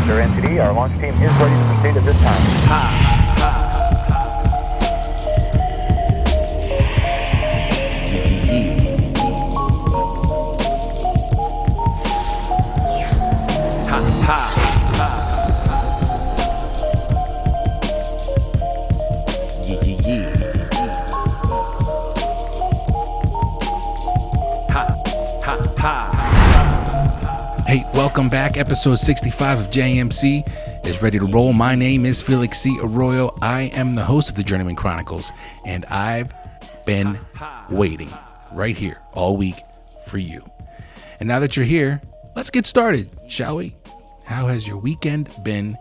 Lancaster NTD, our launch team is ready to proceed at this time. Hey, welcome back. Episode 65 of JMC is ready to roll. My name is Felix C. Arroyo. I am the host of the Journeyman Chronicles, and I've been waiting right here all week for you. And now that you're here, let's get started, shall we? How has your weekend been,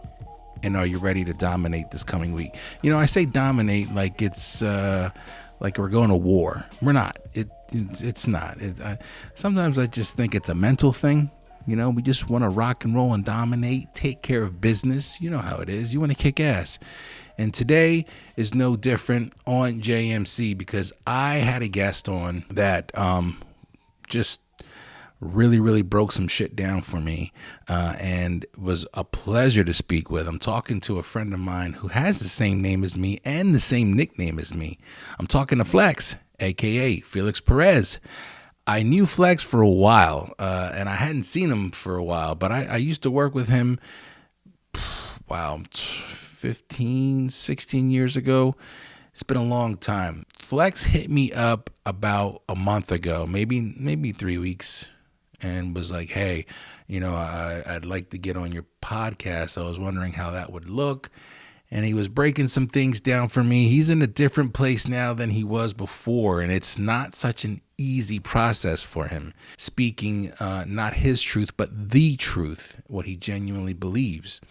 and are you ready to dominate this coming week? You know, I say dominate like it's like we're going to war. We're not. It's not. Sometimes I just think it's a mental thing. You know, we just want to rock and roll and dominate, take care of business. You know how it is. You want to kick ass. And today is no different on JMC because I had a guest on that just really broke some shit down for me and was a pleasure to speak with. I'm talking to a friend of mine who has the same name as me and the same nickname as me. I'm talking to Flex, a.k.a. Felix Perez. I knew Flex for a while, and I hadn't seen him for a while, but I used to work with him, 15, 16 years ago. It's been a long time. Flex hit me up about a month ago, maybe 3 weeks, and was like, hey, you know, I'd like to get on your podcast. I was wondering how that would look. And he was breaking some things down for me. He's in a different place now than he was before, and it's not such an easy process for him. Speaking not his truth, but the truth, what he genuinely believes.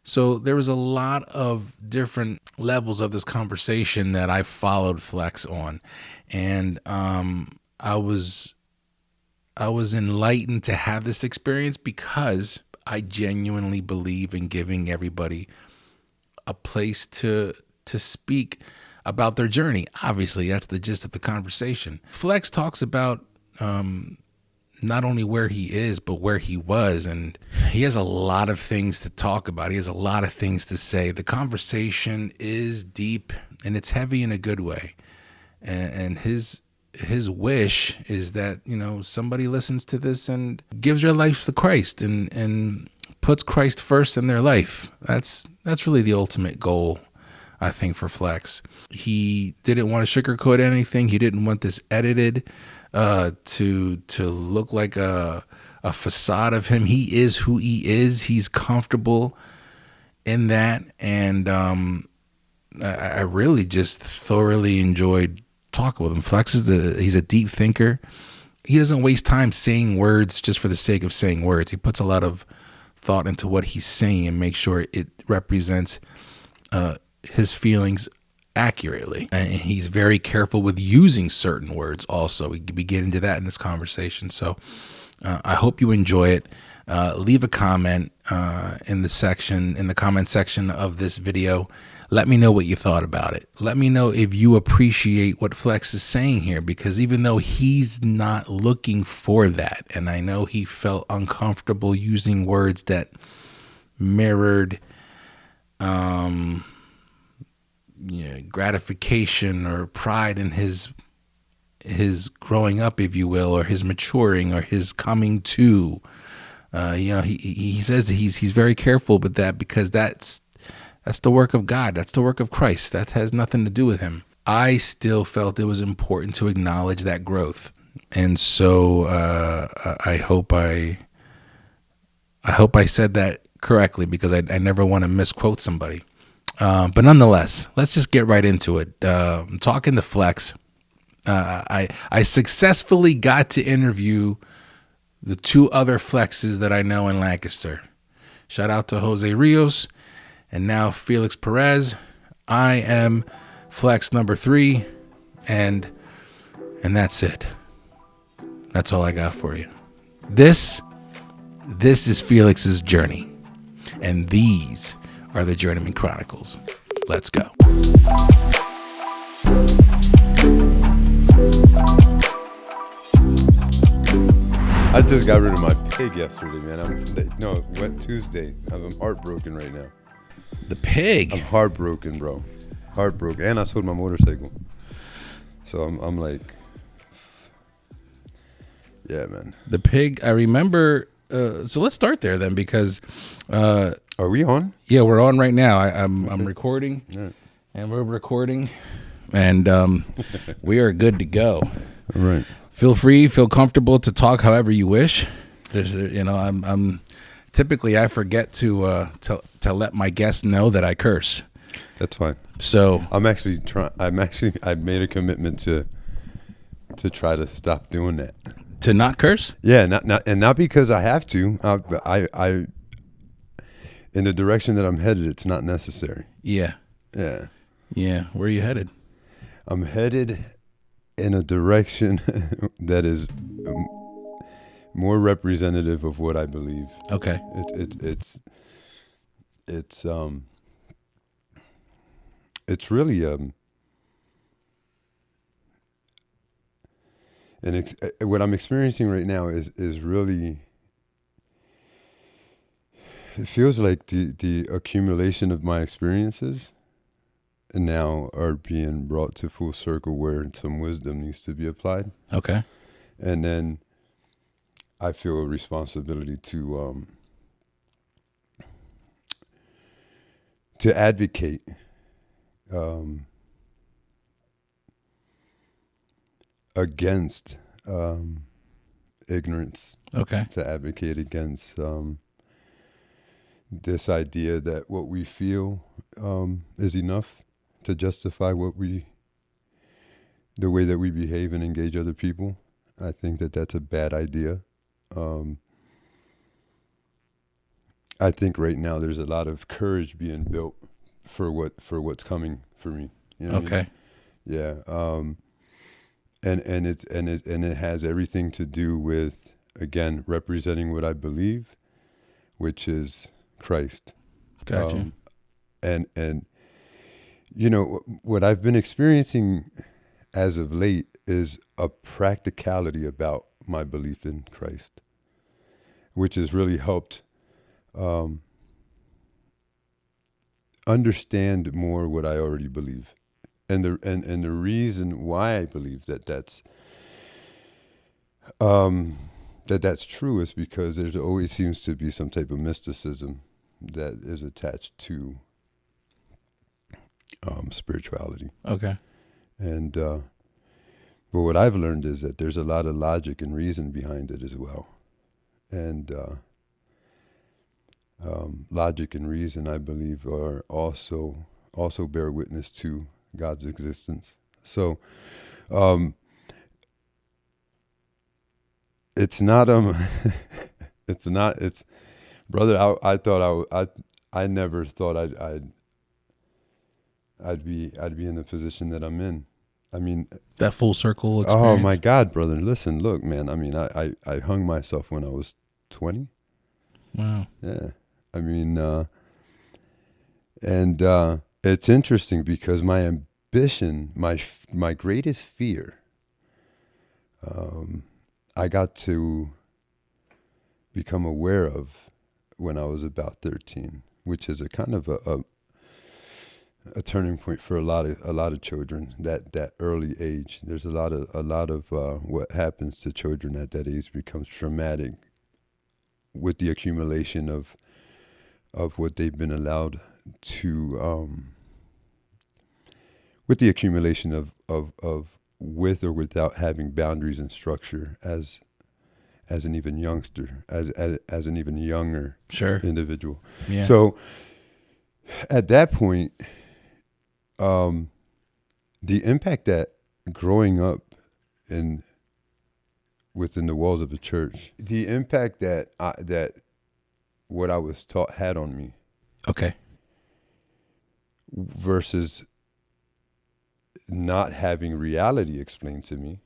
So there was a lot of different levels of this conversation that I followed Flex on, and I was enlightened to have this experience because I genuinely believe in giving everybody a place to speak about their journey. Obviously, that's the gist of the conversation. Flex talks about not only where he is, but where he was, and he has a lot of things to talk about. He has a lot of things to say. The conversation is deep, and it's heavy in a good way. And his wish is that, you know, somebody listens to this and gives their life to Christ and puts Christ first in their life. That's really the ultimate goal, I think, for Flex. He didn't want to sugarcoat anything. He didn't want this edited to look like a facade of him. He is who he is. He's comfortable in that, and I really just thoroughly enjoyed talking with him. Flex he's a deep thinker. He doesn't waste time saying words just for the sake of saying words. He puts a lot of thought into what he's saying and make sure it represents his feelings accurately. And he's very careful with using certain words also. We get into that in this conversation. So I hope you enjoy it. Leave a comment in the comment section of this video. Let me know what you thought about it. Let me know if you appreciate what Flex is saying here, because even though he's not looking for that, and I know he felt uncomfortable using words that mirrored gratification or pride in his growing up, if you will, or his maturing or his coming to. He says that he's very careful with that because that's the work of God. That's the work of Christ. That has nothing to do with him. I still felt it was important to acknowledge that growth. And so I hope I said that correctly, because I never want to misquote somebody. But nonetheless, let's just get right into it. I'm talking to Flex. I successfully got to interview the two other Flexes that I know in Lancaster. Shout out to Jose Rios and now Felix Perez. I am Flex number 3, and that's it. That's all I got for you. This is Felix's journey, and these are the Journeyman Chronicles. Let's go. I just got rid of my pig yesterday, man. Wet Tuesday. I'm heartbroken right now. The pig. I'm heartbroken, bro. Heartbroken. And I sold my motorcycle. So I'm like, yeah, man. The pig. I remember. So let's start there then, because. Are we on? Yeah, we're on right now. I'm recording, and we're recording, and we are good to go. All right. Feel comfortable to talk however you wish. I'm typically I forget to let my guests know that I curse. That's fine. So I made a commitment to try to stop doing that. To not curse? Yeah, not because I have to. I in the direction that I'm headed, it's not necessary. Yeah. Yeah. Yeah. Where are you headed? I'm headed in a direction that is more representative of what I believe. Okay. It's really what I'm experiencing right now is really, it feels like the accumulation of my experiences now are being brought to full circle where some wisdom needs to be applied. Okay. And then I feel a responsibility to advocate against ignorance. Okay. To advocate against this idea that what we feel is enough to justify the way that we behave and engage other people. I think that that's a bad idea. I think right now there's a lot of courage being built for what's coming for me. You know what I mean? Yeah. And it has everything to do with, again, representing what I believe, which is Christ. Gotcha. And what I've been experiencing as of late is a practicality about my belief in Christ, which has really helped understand more what I already believe, and the reason why I believe that's true is because there always seems to be some type of mysticism that is attached to spirituality. Okay. And but what I've learned is that there's a lot of logic and reason behind it as well. And logic and reason, I believe, are also bear witness to God's existence. So it's not brother, I never thought I'd be in the position that I'm in. I mean, that full circle experience. Oh my God, brother. Listen, look, man. I mean, I hung myself when I was 20. Wow. Yeah. I mean, and it's interesting because my ambition, my greatest fear, I got to become aware of when I was about 13, which is a kind of a turning point for a lot of children that early age. There's a lot of what happens to children at that age becomes traumatic with the accumulation of what they've been allowed to with the accumulation of with or without having boundaries and structure as an even youngster, as an even younger individual. Yeah. So at that point, the impact that growing up within the walls of the church, the impact that what I was taught had on me. Okay. Versus not having reality explained to me.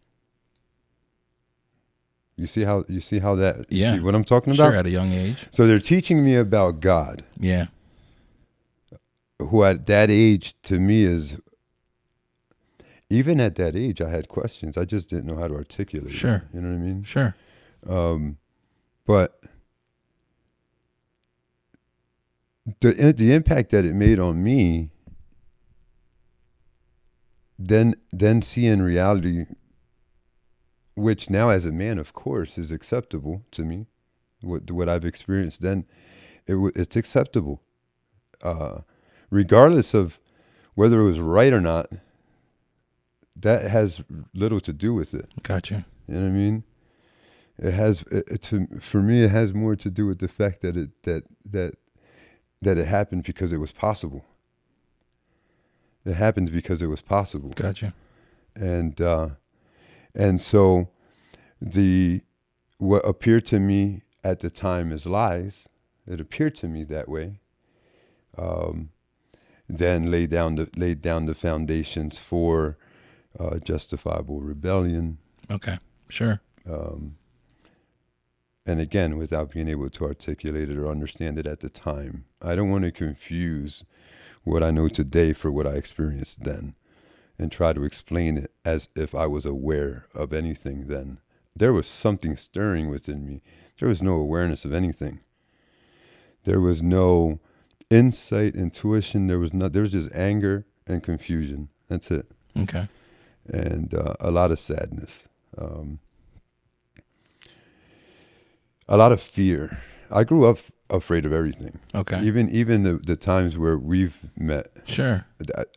You see how that? Yeah. See what I'm talking about? Sure, at a young age. So they're teaching me about God. Yeah. Who at that age to me is, even at that age, I had questions. I just didn't know how to articulate. Sure. You know what I mean? Sure. But the impact that it made on me, then seeing reality, which now as a man, of course, is acceptable to me, what I've experienced, then it's acceptable, regardless of whether it was right or not. That has little to do with it. Gotcha. You know what I mean? It has for me. It has more to do with the fact that it happened because it was possible. It happened because it was possible. Gotcha. And so what appeared to me at the time as lies, it appeared to me that way. Then laid down the foundations for justifiable rebellion. Okay, sure. And again, without being able to articulate it or understand it at the time. I don't want to confuse what I know today for what I experienced then and try to explain it as if I was aware of anything then. There was something stirring within me. There was no awareness of anything. There was no insight, intuition. There was just anger and confusion. That's it. Okay. And a lot of sadness. A lot of fear. I grew up afraid of everything. Okay. Even the times where we've met. Sure.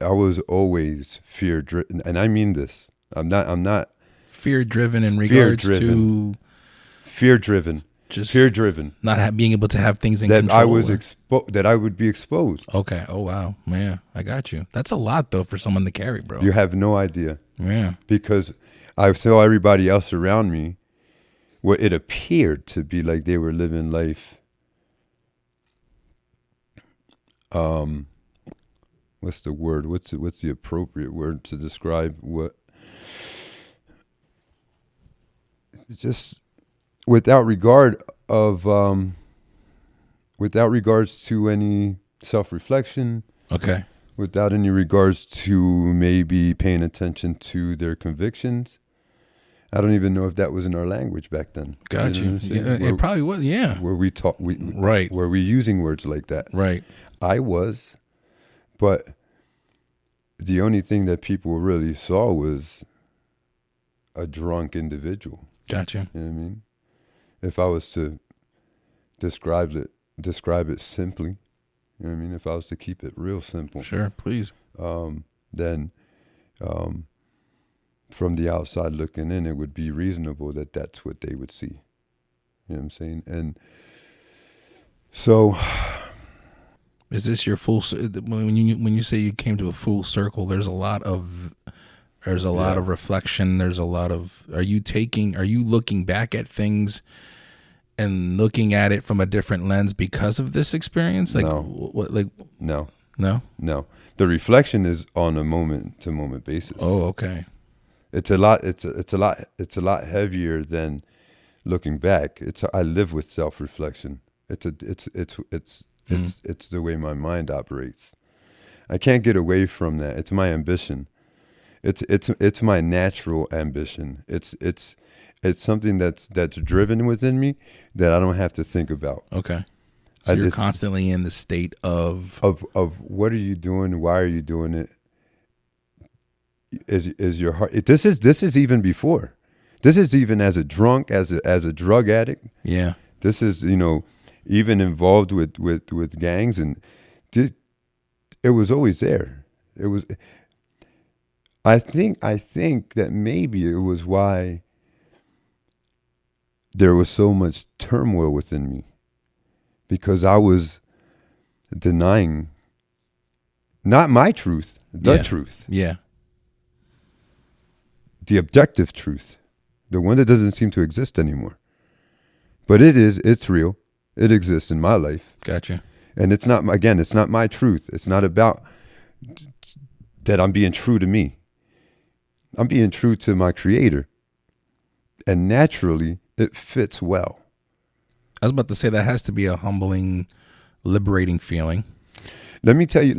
I was always fear driven, and I mean this. I'm not fear driven in regards to fear driven. Just fear driven. Not being able to have things in that control. I was that I would be exposed. Okay. Oh wow, man, I got you. That's a lot though for someone to carry, bro. You have no idea. Yeah. Because I saw everybody else around me. What it appeared to be like they were living life. What's the word? What's the appropriate word to describe what? Just without regards to any self-reflection. Okay. Without any regards to maybe paying attention to their convictions. I don't even know if that was in our language back then. Got you. It probably was. Yeah. Where we talk, right. Where we using words like that. Right. I was, but the only thing that people really saw was a drunk individual. Gotcha. You know what I mean? If I was to describe it simply, you know what I mean? If I was to keep it real simple. Sure, please. Then from the outside looking in, it would be reasonable that that's what they would see. You know what I'm saying? And so, is this your full? When you say you came to a full circle, there's a lot of reflection. There's a lot of. Are you looking back at things and looking at it from a different lens because of this experience? Like no. What? Like no. No. The reflection is on a moment to moment basis. Oh, okay. It's a lot heavier than looking back. I live with self-reflection. It's the way my mind operates. I can't get away from that. It's my ambition. It's my natural ambition. It's something that's driven within me that I don't have to think about. Okay. So you're constantly in the state of what are you doing? Why are you doing it? Is your heart? This is even before. This is even as a drunk, as a drug addict. Yeah. This is even involved with gangs, and it was always there. It was. I think that maybe it was why there was so much turmoil within me, because I was denying not my truth, the truth. Yeah. The objective truth, the one that doesn't seem to exist anymore. But it's real. It exists in my life. Gotcha. And it's not my truth. It's not about that I'm being true to me. I'm being true to my Creator. And naturally, it fits well. I was about to say that has to be a humbling, liberating feeling. Let me tell you,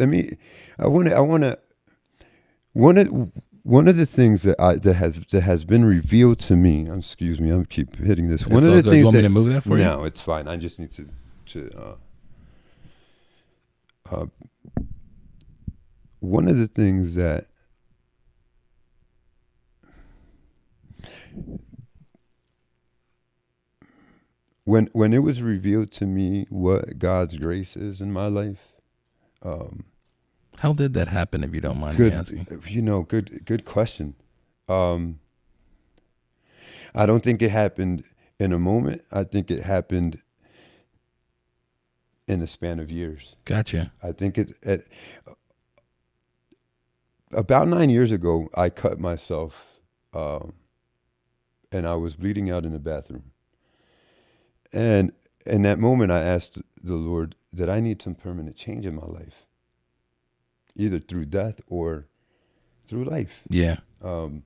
one of the things that has been revealed to me. Excuse me, I'm keep hitting this. One of the things. You want me to move that for you? No, it's fine. I just need to. One of the things that when it was revealed to me what God's grace is in my life. How did that happen, if you don't mind me asking? Good question. I don't think it happened in a moment. I think it happened in a span of years. Gotcha. I think about 9 years ago, I cut myself, and I was bleeding out in the bathroom. And in that moment, I asked the Lord that I need some permanent change in my life, either through death or through life. Yeah. And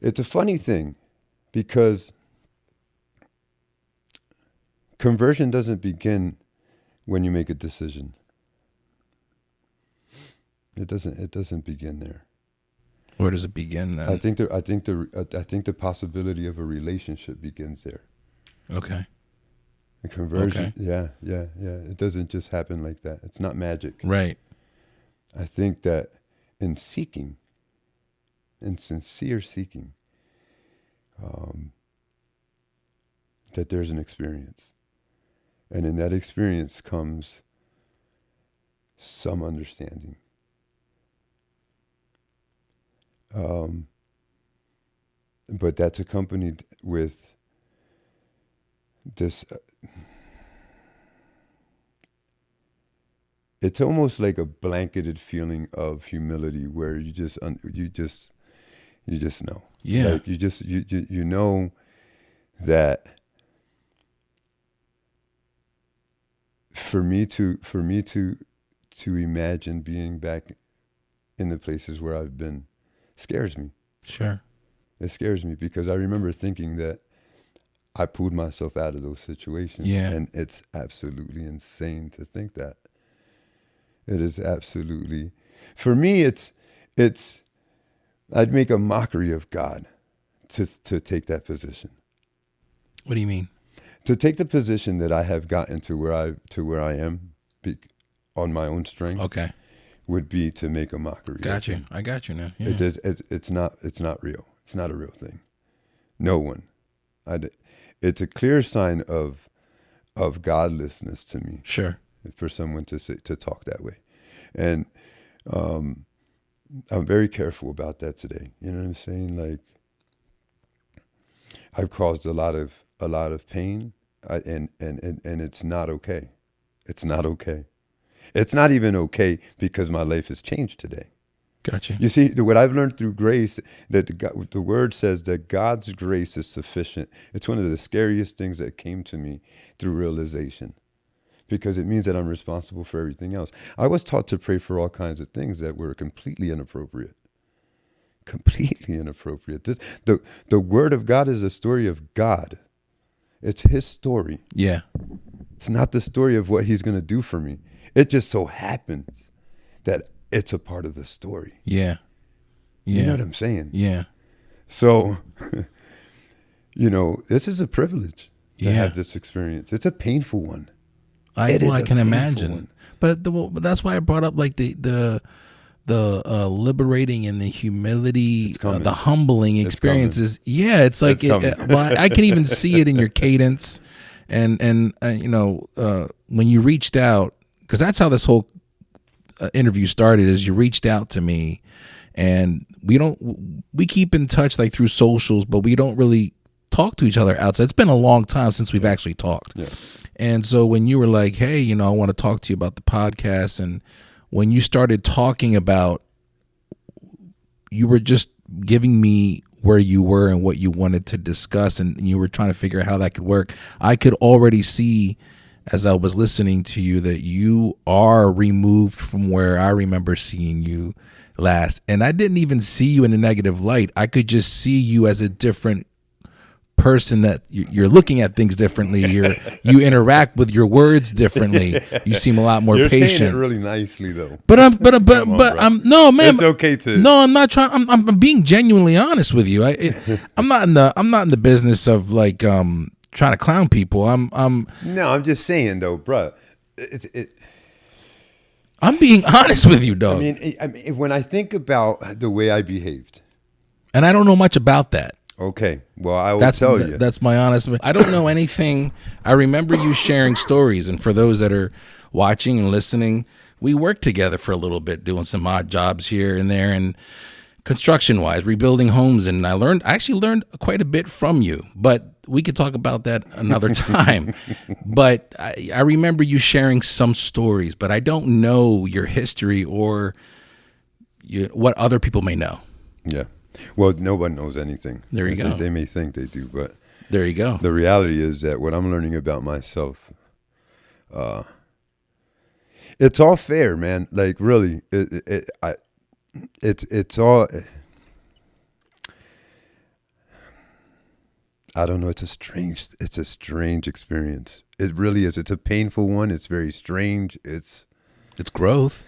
it's a funny thing because conversion doesn't begin when you make a decision. It doesn't begin there. Where does it begin then? I think the possibility of a relationship begins there. Okay. A conversion. Okay. Yeah. It doesn't just happen like that. It's not magic. Right. I think that in seeking, in sincere seeking, that there's an experience. And in that experience comes some understanding. But that's accompanied with this. It's almost like a blanketed feeling of humility, where you just know. Yeah. Like you know that for me to imagine being back in the places where I've been scares me. Sure. It scares me because I remember thinking that I pulled myself out of those situations. Yeah. And it's absolutely insane to think that. It is absolutely, for me, I'd make a mockery of God to take that position. What do you mean? To take the position that I have gotten to where I am on my own strength. Okay. Would be to make a mockery. Got you. I got you now. Yeah. It's not real. It's not a real thing. No one. It's a clear sign of godlessness to me. Sure. For someone to talk that way, and I'm very careful about that today. You know what I'm saying? Like, I've caused a lot of pain, and it's not okay. It's not okay. It's not even okay because my life has changed today. Gotcha. You see, what I've learned through grace, that the word says that God's grace is sufficient. It's one of the scariest things that came to me through realization, because it means that I'm responsible for everything else. I was taught to pray for all kinds of things that were completely inappropriate. Completely inappropriate. The word of God is a story of God. It's his story. Yeah. It's not the story of what he's going to do for me. It just so happens that it's a part of the story. Yeah. You know what I'm saying? Yeah. So, this is a privilege to have this experience. It's a painful one. I can imagine. One. But that's why I brought up like the liberating and the humility, the humbling experiences. Yeah, it's like I can even see it in your cadence, and when you reached out, because that's how this whole interview started. Is you reached out to me, and we keep in touch like through socials, but we don't really talk to each other outside. It's been a long time since we've actually talked. Yeah. And so when you were like, hey, I want to talk to you about the podcast, and when you started talking about, you were just giving me where you were and what you wanted to discuss, and you were trying to figure out how that could work. I could already see, as I was listening to you, that you are removed from where I remember seeing you last. And I didn't even see you in a negative light. I could just see you as a different person that you're looking at things differently. You interact with your words differently. You seem a lot more You're patient. saying it really nicely though. But I'm no man. It's okay to. No, I'm not trying. I'm being genuinely honest with you. I'm not in the business of like trying to clown people. No, I'm just saying though, bruh. I'm being honest with you, dog. I mean, when I think about the way I behaved, and I don't know much about that. Okay, well, I will tell you. That's my honest. I don't know anything. I remember you sharing stories, and for those that are watching and listening, we worked together for a little bit, doing some odd jobs here and there, and construction-wise, rebuilding homes. And I actually learned quite a bit from you. But we could talk about that another time. But I remember you sharing some stories, but I don't know your history or what other people may know. Yeah. Well, nobody knows anything. There you go. They may think they do, but there you go. The reality is that what I'm learning about myself, it's all fair, man. Like really, it's all. I don't know. It's a strange experience. It really is. It's a painful one. It's very strange. It's growth.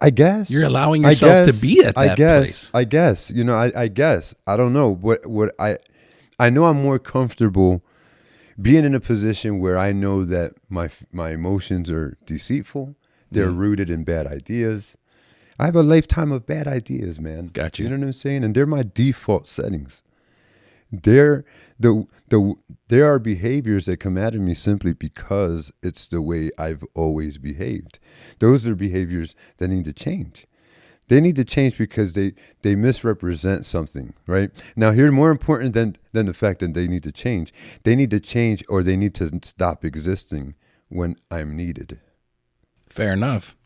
I guess you're allowing yourself to be at that place. I guess, I guess, I don't know what I know. I'm more comfortable being in a position where I know that my emotions are deceitful. They're rooted in bad ideas. I have a lifetime of bad ideas, man. Got you. You know what I'm saying? And they're my default settings. There are behaviors that come out of me simply because it's the way I've always behaved. Those are behaviors that need to change. They need to change because they misrepresent something, right? Now, here, more important than the fact that they need to change or they need to stop existing when I'm needed. Fair enough.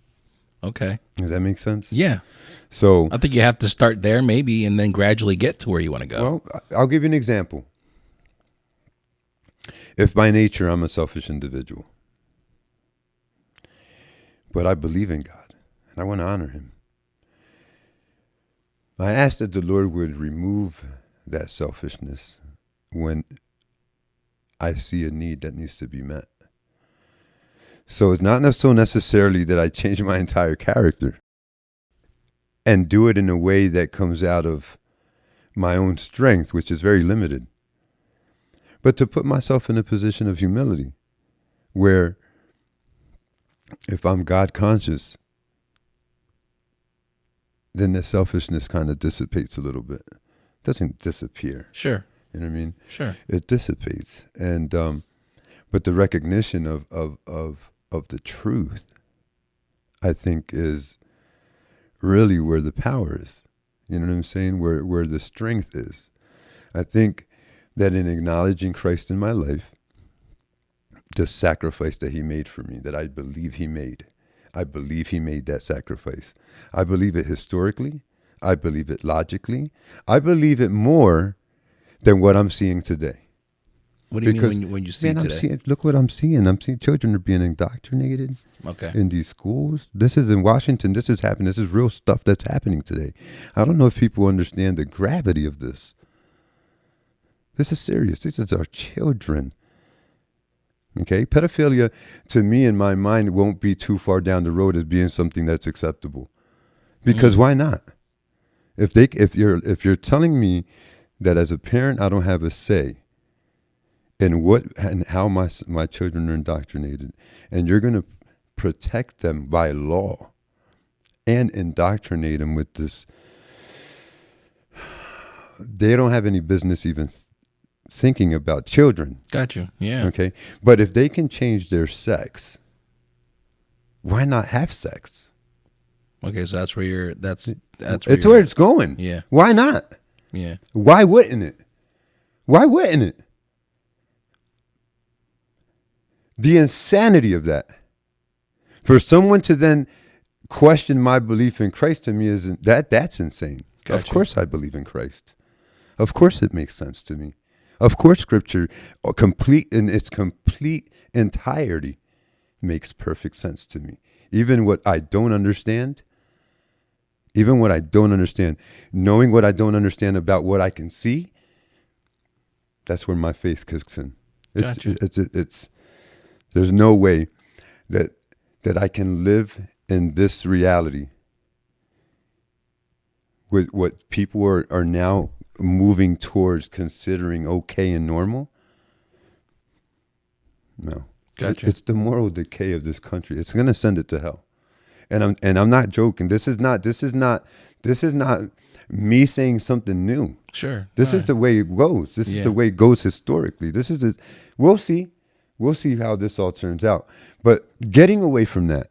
Okay. Does that make sense? Yeah. So I think you have to start there maybe and then gradually get to where you want to go. Well, I'll give you an example. If by nature I'm a selfish individual, but I believe in God and I want to honor him, I ask that the Lord would remove that selfishness when I see a need that needs to be met. So it's not so necessarily that I change my entire character and do it in a way that comes out of my own strength, which is very limited, but to put myself in a position of humility where if I'm God conscious, then the selfishness kind of dissipates a little bit. It doesn't disappear. Sure. You know what I mean? Sure. It dissipates. And but the recognition of the truth, I think, is really where the power is. You know what I'm saying? Where the strength is. I think that in acknowledging Christ in my life, the sacrifice that he made for me, that I believe he made that sacrifice. I believe it historically. I believe it logically. I believe it more than what I'm seeing today. What do you mean when you see it today? Look what I'm seeing. I'm seeing children are being indoctrinated in these schools. This is in Washington. This is happening. This is real stuff that's happening today. I don't know if people understand the gravity of this. This is serious. This is our children. Okay? Pedophilia, to me, in my mind, won't be too far down the road as being something that's acceptable. Because why not? If you're telling me that as a parent I don't have a say in what and how my children are indoctrinated, and you're going to protect them by law and indoctrinate them with this, they don't have any business even thinking about children. Got you. Yeah. Okay. But if they can change their sex, why not have sex? Okay, so that's where it's where it's going. Yeah. Why not? Yeah. Why wouldn't it? Why wouldn't it? The insanity of that. For someone to then question my belief in Christ, to me, that's insane. Gotcha. Of course I believe in Christ. Of course it makes sense to me. Of course Scripture, in its complete entirety, makes perfect sense to me. Even what I don't understand, knowing what I don't understand about what I can see, That's where my faith kicks in. Gotcha. It's there's no way that I can live in this reality with what people are now moving towards considering okay and normal. No. Gotcha. It's the moral decay of this country. It's going to send it to hell. And I'm not joking. This is not me saying something new. Sure. This is the way it goes. This is the way it goes historically. We'll see how this all turns out. But getting away from that,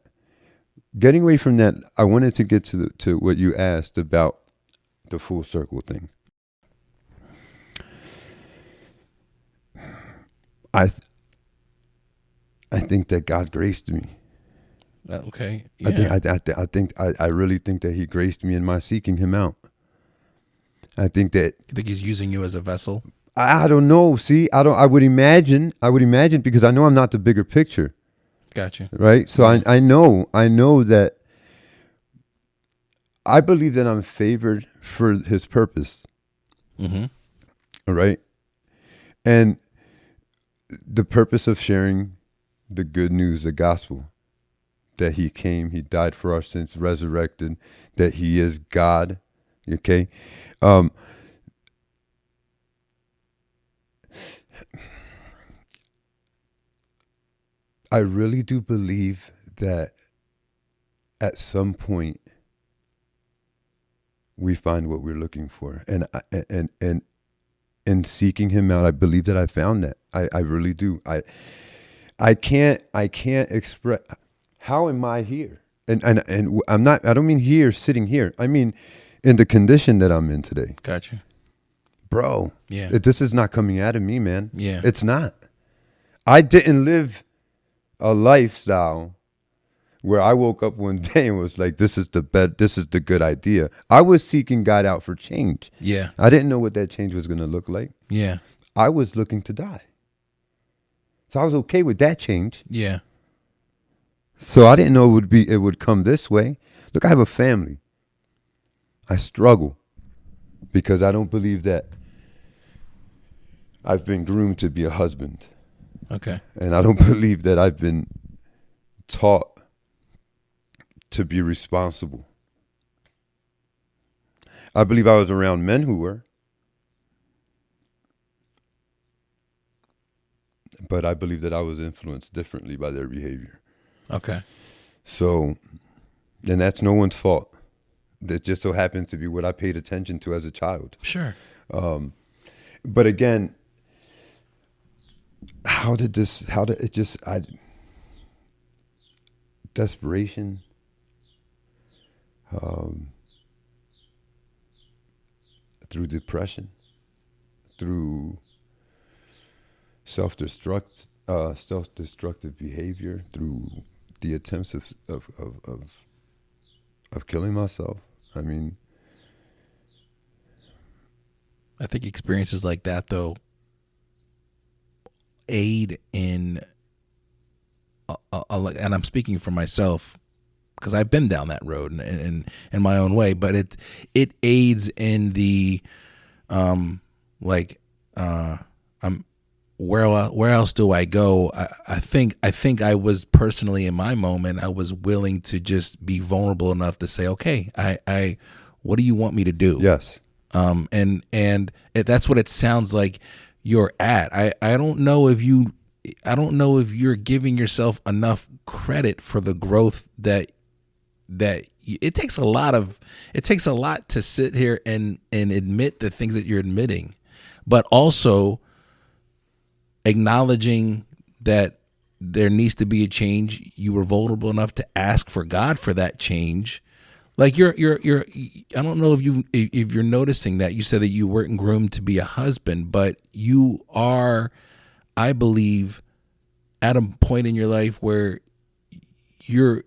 I wanted to get to what you asked about the full circle thing. I think that God graced me. Okay. Yeah. I really think that He graced me in my seeking Him out. I think that. You think He's using you as a vessel? I don't know. See, I would imagine because I know I'm not the bigger picture. Gotcha. Right. So I know that. I believe that I'm favored for His purpose. Mm-hmm. All right. And the purpose of sharing the good news, the gospel, that He came, He died for our sins, resurrected, that He is God. Okay. I really do believe that at some point we find what we're looking for, and in seeking Him out, I believe that I found that. I really do. I can't express how am I here, and I'm not. I don't mean here, sitting here. I mean in the condition that I'm in today. Gotcha. Bro. Yeah. This is not coming out of me, man. Yeah. It's not. I didn't live a lifestyle where I woke up one day and was like, this is the good idea. I was seeking God out for change. Yeah. I didn't know what that change was going to look like. Yeah. I was looking to die. So I was okay with that change. Yeah. So I didn't know it would come this way. Look, I have a family. I struggle because I don't believe that I've been groomed to be a husband. Okay. And I don't believe that I've been taught to be responsible. I believe I was around men who were. But I believe that I was influenced differently by their behavior. Okay. So, and that's no one's fault. That just so happens to be what I paid attention to as a child. Sure. But again, desperation, through depression, through self-destructive behavior, through the attempts of killing myself. I mean, I think experiences like that, though, aid in, and I'm speaking for myself because I've been down that road in my own way, but it aids in the, where else do I go? I think I was personally in my moment, I was willing to just be vulnerable enough to say, okay, I what do you want me to do? yes. That's what it sounds like you're at. I don't know if you're giving yourself enough credit for the growth that it takes a lot to sit here and admit the things that you're admitting, but also acknowledging that there needs to be a change. You were vulnerable enough to ask for God for that change. Like you're I don't know if you're noticing that. You said that you weren't groomed to be a husband, but you are, I believe, at a point in your life where you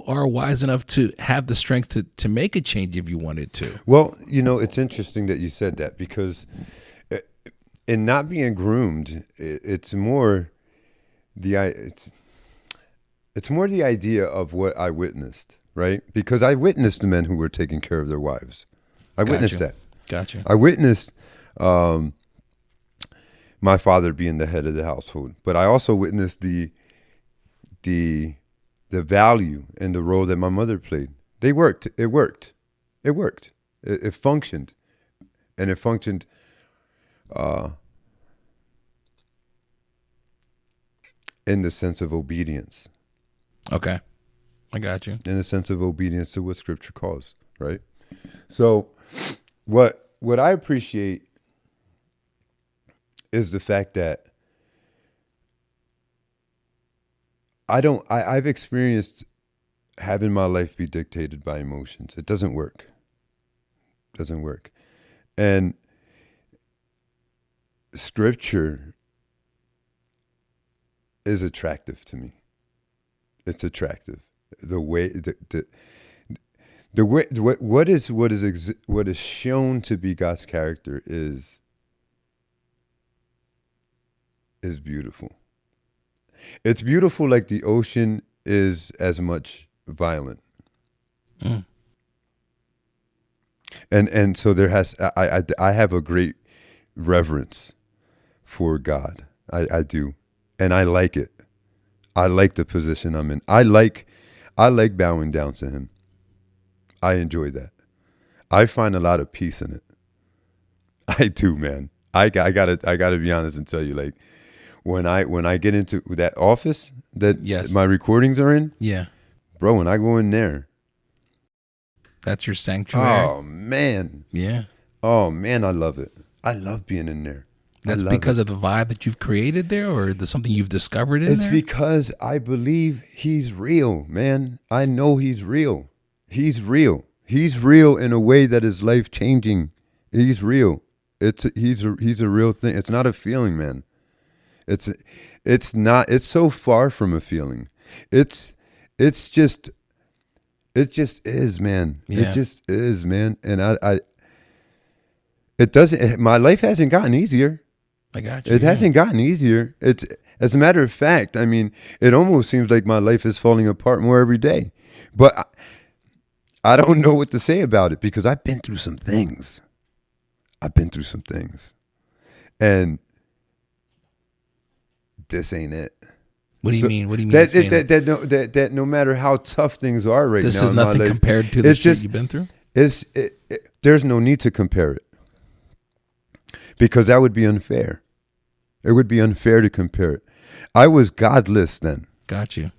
are wise enough to have the strength to make a change if you wanted to. Well, it's interesting that you said that, because in not being groomed, it's more the idea of what I witnessed. Right? Because I witnessed the men who were taking care of their wives. I witnessed that. Gotcha. I witnessed my father being the head of the household. But I also witnessed the value and the role that my mother played. They worked. It worked. It worked. It functioned, and it functioned. In the sense of obedience. Okay, I got you. In the sense of obedience to what Scripture calls, right? So, what I appreciate is the fact that I've experienced having my life be dictated by emotions. It doesn't work. It doesn't work. And Scripture is attractive to me. It's attractive. The way the way what is shown to be God's character is beautiful. It's beautiful, like the ocean is as much violent. Mm. And so there has I have a great reverence for God. I do. And I like it. I like the position I'm in. I like bowing down to him. I enjoy that. I find a lot of peace in it. I do, man. I gotta be honest and tell you, like, when I get into that office that Yes. my recordings are in, Yeah. bro, when I go in there, That's your sanctuary. oh man, Yeah. oh man, I love it. I love being in there. That's because of the vibe that you've created there, or something you've discovered in there? It's because I believe he's real, man. I know he's real. He's real. He's real in a way that is life changing. He's real. He's a real thing. It's not a feeling, man. It's not. It's so far from a feeling. It just is, man. Yeah. It just is, man. And it doesn't. My life hasn't gotten easier. I got you. It hasn't gotten easier. It's, as a matter of fact, I mean, it almost seems like my life is falling apart more every day. But I don't know what to say about it because I've been through some things. And this ain't it. What do you mean? What do you mean? That no matter how tough things are right now, This is in my nothing life, compared to the shit you've been through? There's no need to compare it. Because that would be unfair. It would be unfair to compare it. I was godless then. Got you.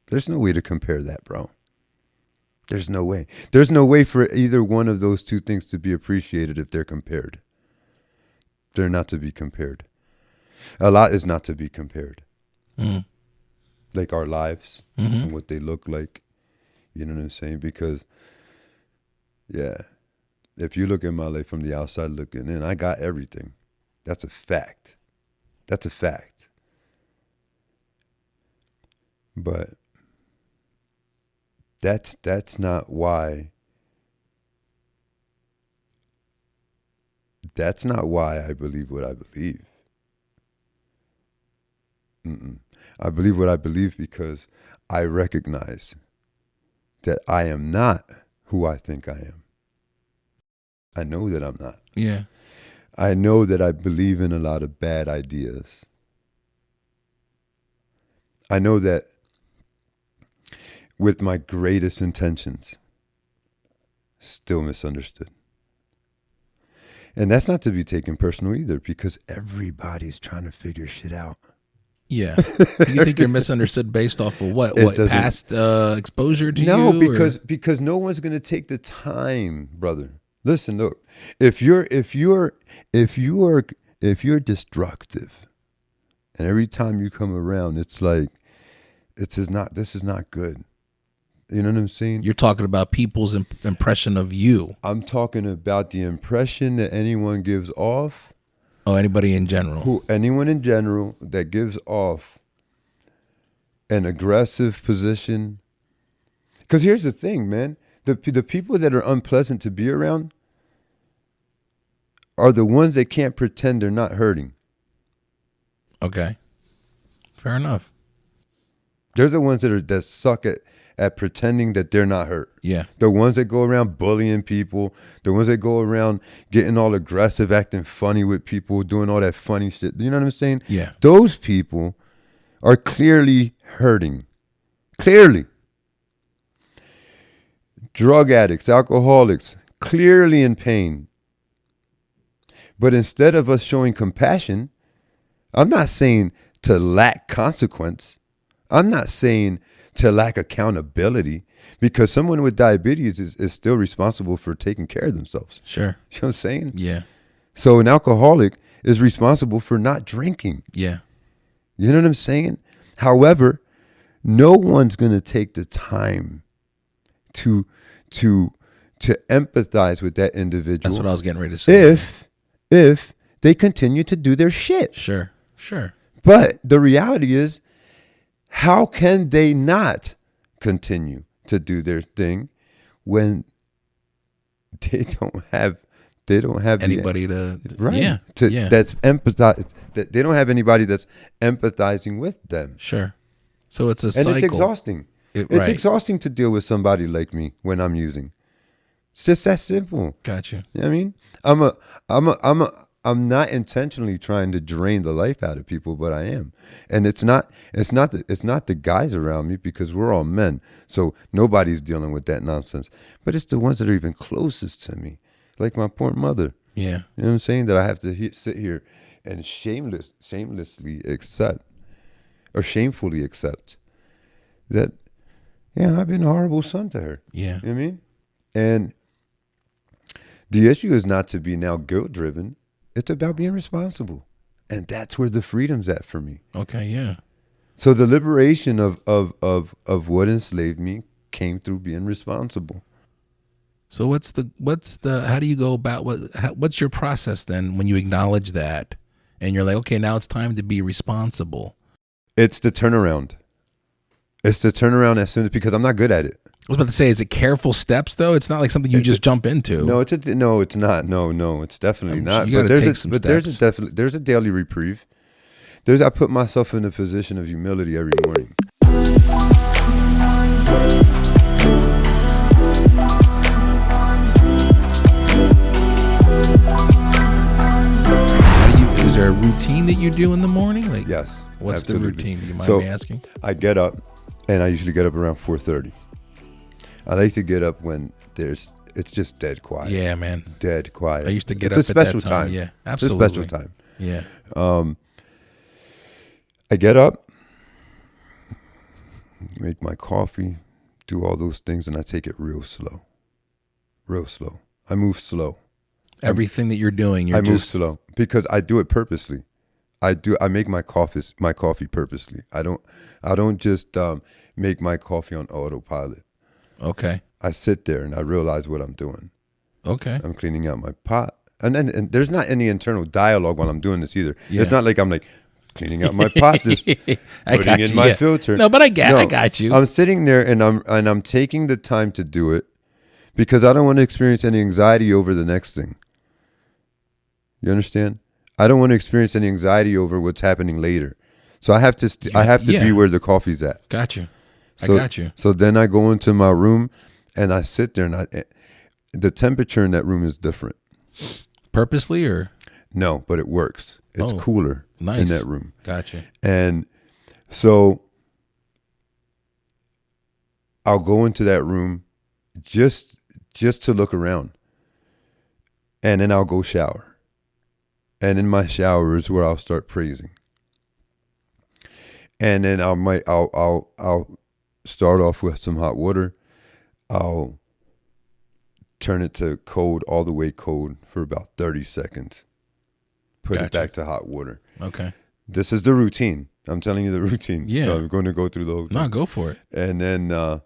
There's no way to compare that, bro. There's no way. There's no way for either one of those two things to be appreciated if they're compared. They're not to be compared. A lot is not to be compared. Mm. Like our lives and what they look like. You know what I'm saying? Because, yeah. If you look at my life from the outside looking in, I got everything. That's a fact. That's a fact. But that's not why. That's not why I believe what I believe. I believe what I believe because I recognize that I am not who I think I am. I know that I'm not. Yeah. I know that I believe in a lot of bad ideas. I know that with my greatest intentions, still misunderstood. And that's not to be taken personal either because everybody's trying to figure shit out. Yeah. You think you're misunderstood based off of what? What past exposure to you? No, because no one's going to take the time, brother. Listen, look. If you're destructive, and every time you come around, it's like this is not good. You know what I'm saying? You're talking about people's impression of you. I'm talking about the impression that anyone gives off. Oh, anybody in general. Anyone in general that gives off an aggressive position. Because here's the thing, man. The people that are unpleasant to be around are the ones that can't pretend they're not hurting. Okay. Fair enough. They're the ones that suck at pretending that they're not hurt. Yeah. The ones that go around bullying people, the ones that go around getting all aggressive, acting funny with people, doing all that funny shit. You know what I'm saying? Yeah. Those people are clearly hurting. Clearly. Drug addicts, alcoholics, clearly in pain. But instead of us showing compassion, I'm not saying to lack consequence. I'm not saying to lack accountability, because someone with diabetes is still responsible for taking care of themselves. Sure. You know what I'm saying? Yeah. So an alcoholic is responsible for not drinking. Yeah. You know what I'm saying? However, no one's going to take the time to empathize with that individual. That's what I was getting ready to say. If they continue to do their shit. Sure. Sure. But the reality is, how can they not continue to do their thing when they don't have Anybody to right? Yeah. That's empathize. That they don't have anybody that's empathizing with them. Sure. So it's a And cycle. it's exhausting. It's exhausting to deal with somebody like me when I'm using. It's just that simple. Gotcha. You know what I mean? I'm not intentionally trying to drain the life out of people, but I am. And it's not the guys around me, because we're all men. So nobody's dealing with that nonsense. But it's the ones that are even closest to me, like my poor mother. Yeah. You know what I'm saying? That I have to sit here and shamelessly accept, or shamefully accept, that, yeah, I've been a horrible son to her. Yeah. You know what I mean? And the issue is not to be now guilt-driven. It's about being responsible. And that's where the freedom's at for me. Okay, yeah. So the liberation of what enslaved me came through being responsible. So what's the how do you go about what's your process then when you acknowledge that and you're like, okay, now it's time to be responsible? It's the turnaround. It's the turnaround as soon as, because I'm not good at it. I was about to say, is it careful steps though? It's not like something you just jump into. No, it's not. No, it's definitely not. You gotta take some steps. There's a daily reprieve. I put myself in a position of humility every morning. Is there a routine that you do in the morning? Like, Yes. What's absolutely. the routine? Do you mind me asking? I get up, and I usually get up around 4:30. I like to get up when it's just dead quiet. Yeah, man. Dead quiet. I used to get It's up a at special that time. time. Yeah, absolutely. It's a special time. Yeah. I get up, make my coffee, do all those things, and I take it real slow. Real slow. I move slow. Everything that you're doing, I move slow because I do it purposely. I make my coffee purposely. I don't just make my coffee on autopilot. Okay. I sit there and I realize what I'm doing. Okay. I'm cleaning out my pot. And there's not any internal dialogue while I'm doing this either. Yeah. It's not like I'm like cleaning out my pot, just putting in my filter. No, but I got you. I'm sitting there and I'm taking the time to do it because I don't want to experience any anxiety over the next thing. You understand? I don't want to experience any anxiety over what's happening later. So I have to be where the coffee's at. Got you. I got you. So then I go into my room and I sit there and the temperature in that room is different. Purposely or? No, but it works. It's cooler in that room. Gotcha. And so I'll go into that room just to look around. And then I'll go shower. And in my shower is where I'll start praising. And then I'll start off with some hot water. I'll turn it to cold, all the way cold for about 30 seconds. Put it back to hot water. Okay. This is the routine. I'm telling you the routine. Yeah. So I'm going to go through the whole thing. No, go for it. And then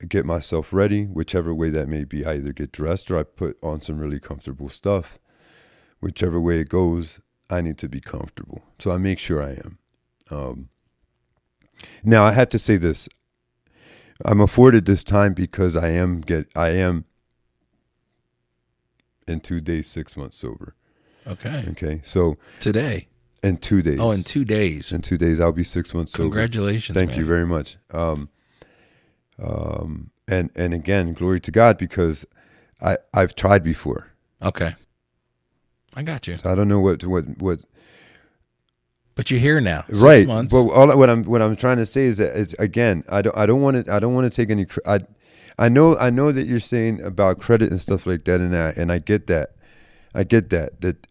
get myself ready, whichever way that may be. I either get dressed or I put on some really comfortable stuff. Whichever way it goes, I need to be comfortable. So I make sure I am. Now I have to say this. I'm afforded this time because I am in 2 days, 6 months sober. Okay. Okay. So today. In 2 days. Oh, in 2 days. In 2 days, I'll be 6 months sober. Congratulations, Thank man. you very much. And again, glory to God, because I've tried before. Okay. I got you. So I don't know what. But you're here now. 6 Right. months. But what I'm trying to say is that it's, again, I don't want to take any. I know that you're saying about credit and stuff like that, and I get that.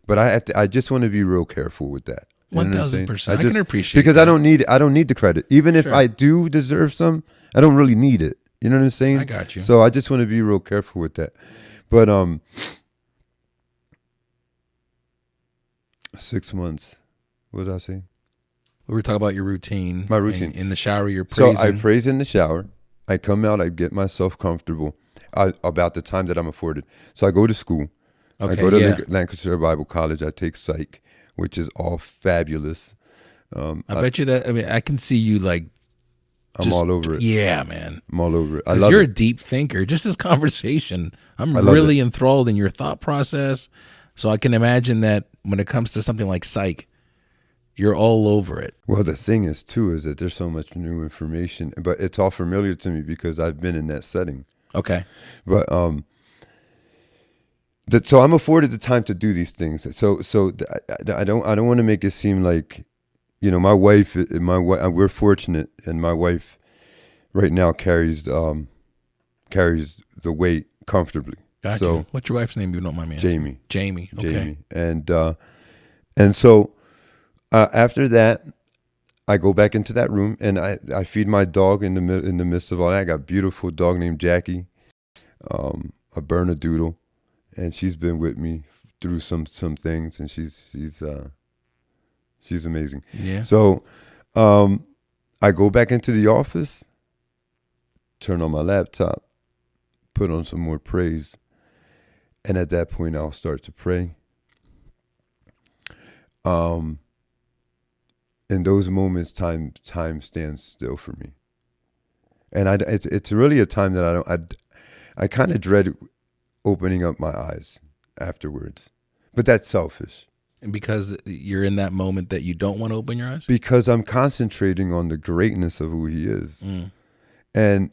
But I just want to be real careful with that. You know what I'm saying? 1,000%. I can appreciate because that. I don't need the credit. Even if Sure. I do deserve some, I don't really need it. You know what I'm saying? I got you. So I just want to be real careful with that. But 6 months. What was I saying? We were talking about your routine. My routine. In the shower, you're praising. So I praise in the shower. I come out. I get myself comfortable about the time that I'm afforded. So I go to school. Okay, I go to yeah. Lancaster Bible College. I take psych, which is all fabulous. I bet you that. I mean, I can see you like. I'm all over it. Yeah, man. I'm all over it. I 'Cause love you're a it. deep thinker. Just this conversation, I'm love really enthralled in your thought process. So I can imagine that when it comes to something like psych, you're all over it. Well, the thing is, too, is that there's so much new information, but it's all familiar to me because I've been in that setting. Okay. But so I'm afforded the time to do these things. So I don't want to make it seem like, my wife, we're fortunate, and my wife right now carries the weight comfortably. Gotcha. So What's your wife's name? If you don't mind me asking. Jamie. Jamie. Okay. Jamie. And so after that, I go back into that room and I feed my dog in the midst of all that. I got a beautiful dog named Jackie, a Bernedoodle, and she's been with me through some things, and she's amazing. Yeah. So I go back into the office, turn on my laptop, put on some more praise, and at that point I'll start to pray. In those moments, time stands still for me, and it's really a time that I kind of dread opening up my eyes afterwards, but that's selfish. And because you're in that moment that you don't want to open your eyes? Because I'm concentrating on the greatness of who he is. And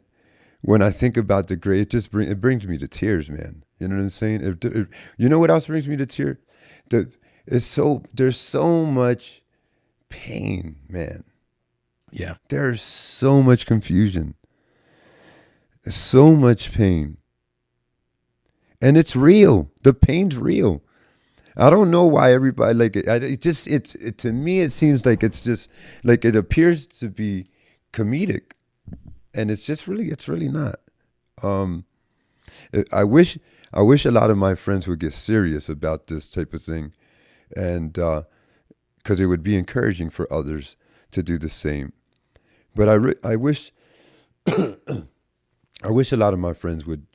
when I think about the great, it brings me to tears, man. You know what I'm saying? You know what else brings me to tears? There's so much pain, man. Yeah. There's so much confusion. So much pain. And it's real. The pain's real. I don't know why everybody like it. To me, it seems like it's just like it appears to be comedic, and it's really not. I wish a lot of my friends would get serious about this type of thing, and because it would be encouraging for others to do the same. But I wish a lot of my friends would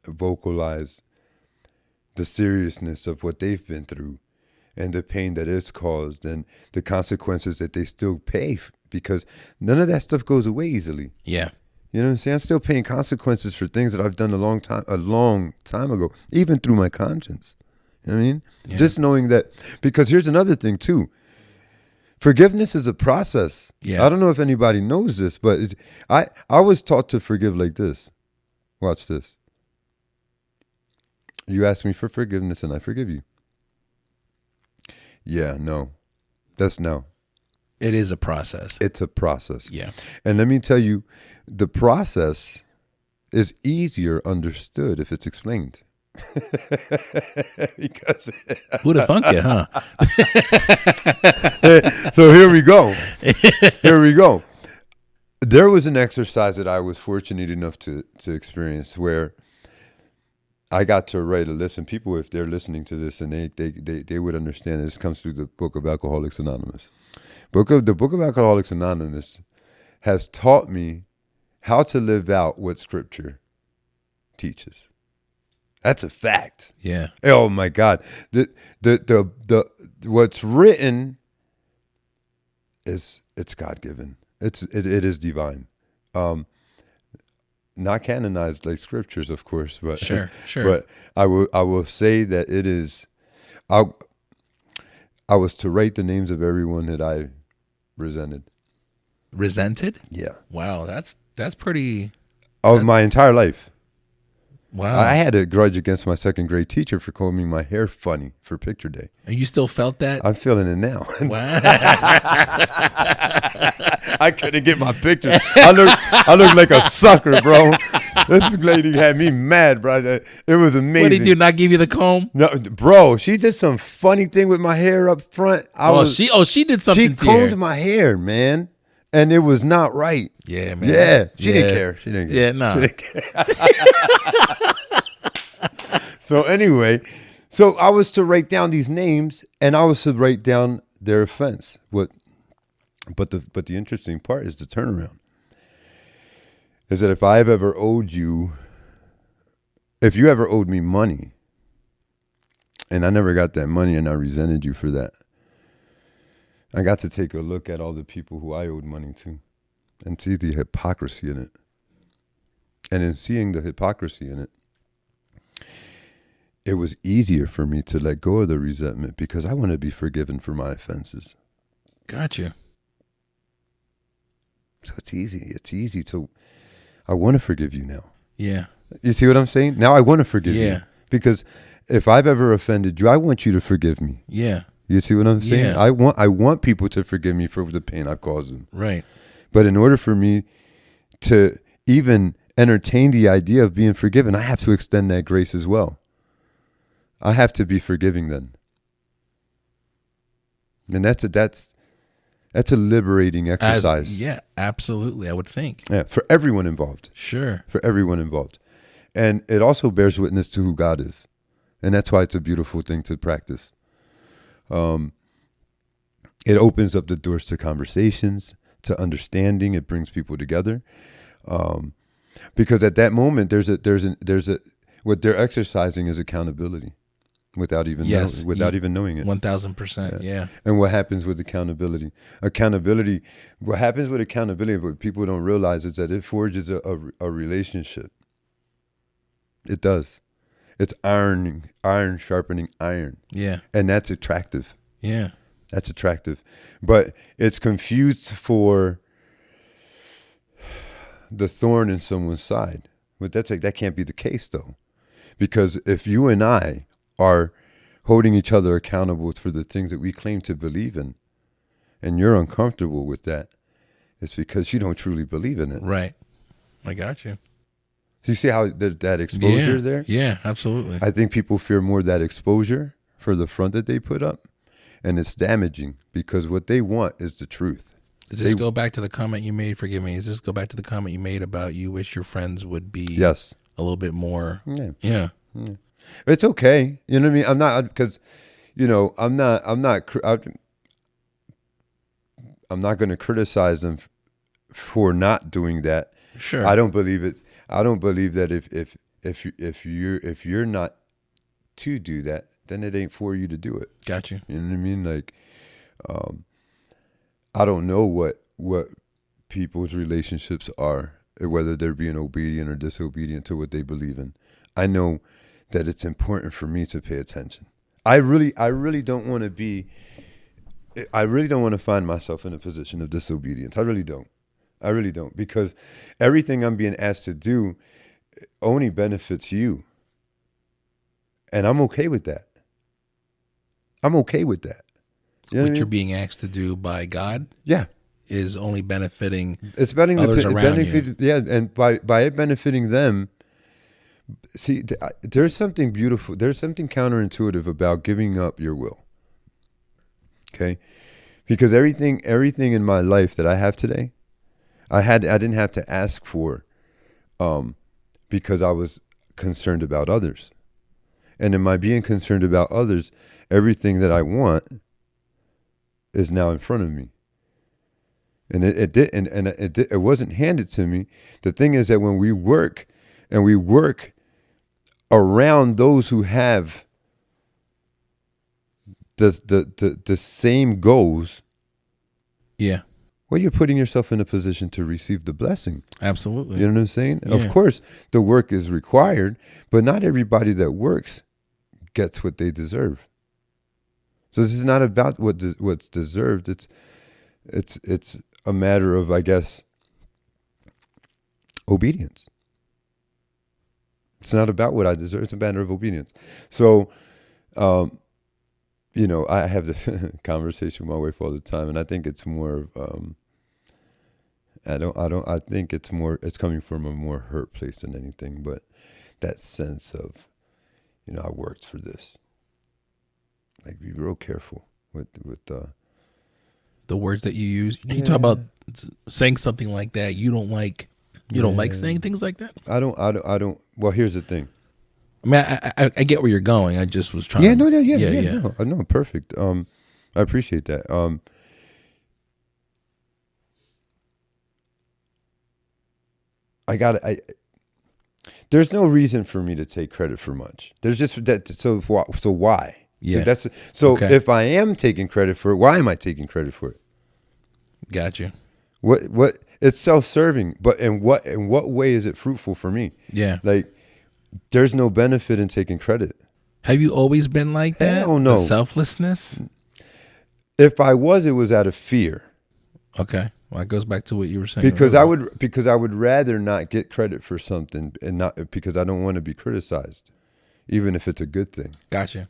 vocalize the seriousness of what they've been through and the pain that it's caused and the consequences that they still pay, because none of that stuff goes away easily. Yeah. You know what I'm saying? I'm still paying consequences for things that I've done a long time ago, even through my conscience. You know what I mean? Yeah. Just knowing that, because here's another thing too. Forgiveness is a process. Yeah. I don't know if anybody knows this, but I was taught to forgive like this. Watch this. You ask me for forgiveness and I forgive you. Yeah, no. That's no. It is a process. It's a process. Yeah. And let me tell you, the process is easier understood if it's explained. Because Who'd have thunk it, huh? So here we go. There was an exercise that I was fortunate enough to experience where I got to write a list, and people, if they're listening to this, and they would understand, this comes through the book of Alcoholics Anonymous. The book of Alcoholics Anonymous has taught me how to live out what Scripture teaches. That's a fact. Yeah. Oh my God. The what's written it's God given. It is divine. Not canonized like scriptures, of course, but Sure. But I will say that it is. I was to write the names of everyone that I resented. Resented? Yeah. Wow, that's pretty. Of my entire life. Wow. I had a grudge against my second grade teacher for combing my hair funny for picture day. And you still felt that? I'm feeling it now. Wow. I couldn't get my pictures. I looked like a sucker, bro. This lady had me mad, bro. It was amazing. What did he do? Not give you the comb? No, bro. She did some funny thing with my hair up front. She did something to She combed my hair, man, and it was not right. Yeah, man. Yeah, she didn't care. She didn't care. Yeah, no. She didn't care. So anyway, so I was to write down these names, and I was to write down their offense. But the interesting part is the turnaround. Is that if you ever owed me money, and I never got that money, and I resented you for that, I got to take a look at all the people who I owed money to, and see the hypocrisy in it. And in seeing the hypocrisy in it, it was easier for me to let go of the resentment because I want to be forgiven for my offenses. Gotcha. So it's easy. I want to forgive you now. Yeah. You see what I'm saying? Now I want to forgive you. Because if I've ever offended you, I want you to forgive me. Yeah. You see what I'm saying? Yeah. I want people to forgive me for the pain I've caused them. Right. But in order for me to even entertain the idea of being forgiven, I have to extend that grace as well. I have to be forgiving then. And that's a liberating exercise. Yeah, absolutely. I would think. Yeah, for everyone involved. Sure. For everyone involved. And it also bears witness to who God is. And that's why it's a beautiful thing to practice. It opens up the doors to conversations, to understanding. It brings people together. Because at that moment, there's what they're exercising is accountability. Without even knowing it. 1,000%. Yeah. And what happens with accountability? What happens with accountability, what people don't realize is that it forges a relationship. It does. It's iron sharpening iron. Yeah. And that's attractive. Yeah. That's attractive. But it's confused for the thorn in someone's side. But that can't be the case though. Because if you and I are holding each other accountable for the things that we claim to believe in, and you're uncomfortable with that, it's because you don't truly believe in it. Right. I got you. So you see how there's that exposure there? Yeah, absolutely. I think people fear more that exposure for the front that they put up, and it's damaging because what they want is the truth. Does this go back to the comment you made? Forgive me. Does this go back to the comment you made about you wish your friends would be a little bit more? Yeah. It's okay. You know what I mean? I'm not, because, I'm not going to criticize them for not doing that. Sure. I don't believe it. I don't believe that if you're not to do that, then it ain't for you to do it. Got you. You know what I mean? Like, I don't know what people's relationships are, whether they're being obedient or disobedient to what they believe in. I know that it's important for me to pay attention. I really don't want to find myself in a position of disobedience. I really don't, because everything I'm being asked to do only benefits you. And I'm okay with that. You know what you're being asked to do by God? Yeah. Is only benefiting others around you. Yeah, and by it benefiting them. See, there's something beautiful. There's something counterintuitive about giving up your will. Okay, because everything in my life that I have today, I didn't have to ask for, because I was concerned about others, and in my being concerned about others, everything that I want is now in front of me. And it wasn't handed to me. The thing is that when we work around those who have the same goals, yeah, well, you're putting yourself in a position to receive the blessing. Absolutely. You know what I'm saying? Yeah. Of course, the work is required, but not everybody that works gets what they deserve. So this is not about what's deserved. It's a matter of, I guess, obedience. It's not about what I deserve. It's a matter of obedience. So, I have this conversation with my wife all the time, and I think it's more of, I think it's coming from a more hurt place than anything, but that sense of, I worked for this. Like, be real careful with the words that you use. You talk about saying something like that. You don't like saying things like that? I don't. Well, here's the thing. I mean, I get where you're going. I just was trying. Yeah, no, perfect. I appreciate that. There's no reason for me to take credit for much. There's just that. So why? Yeah. So if I am taking credit for it, why am I taking credit for it? Got you. What? It's self-serving, but in what way is it fruitful for me? Yeah. Like, there's no benefit in taking credit. Have you always been like that? Hell no. The selflessness? If I was, it was out of fear. Okay. Well, it goes back to what you were saying. Because I would rather not get credit for something, and not because I don't want to be criticized, even if it's a good thing. Gotcha.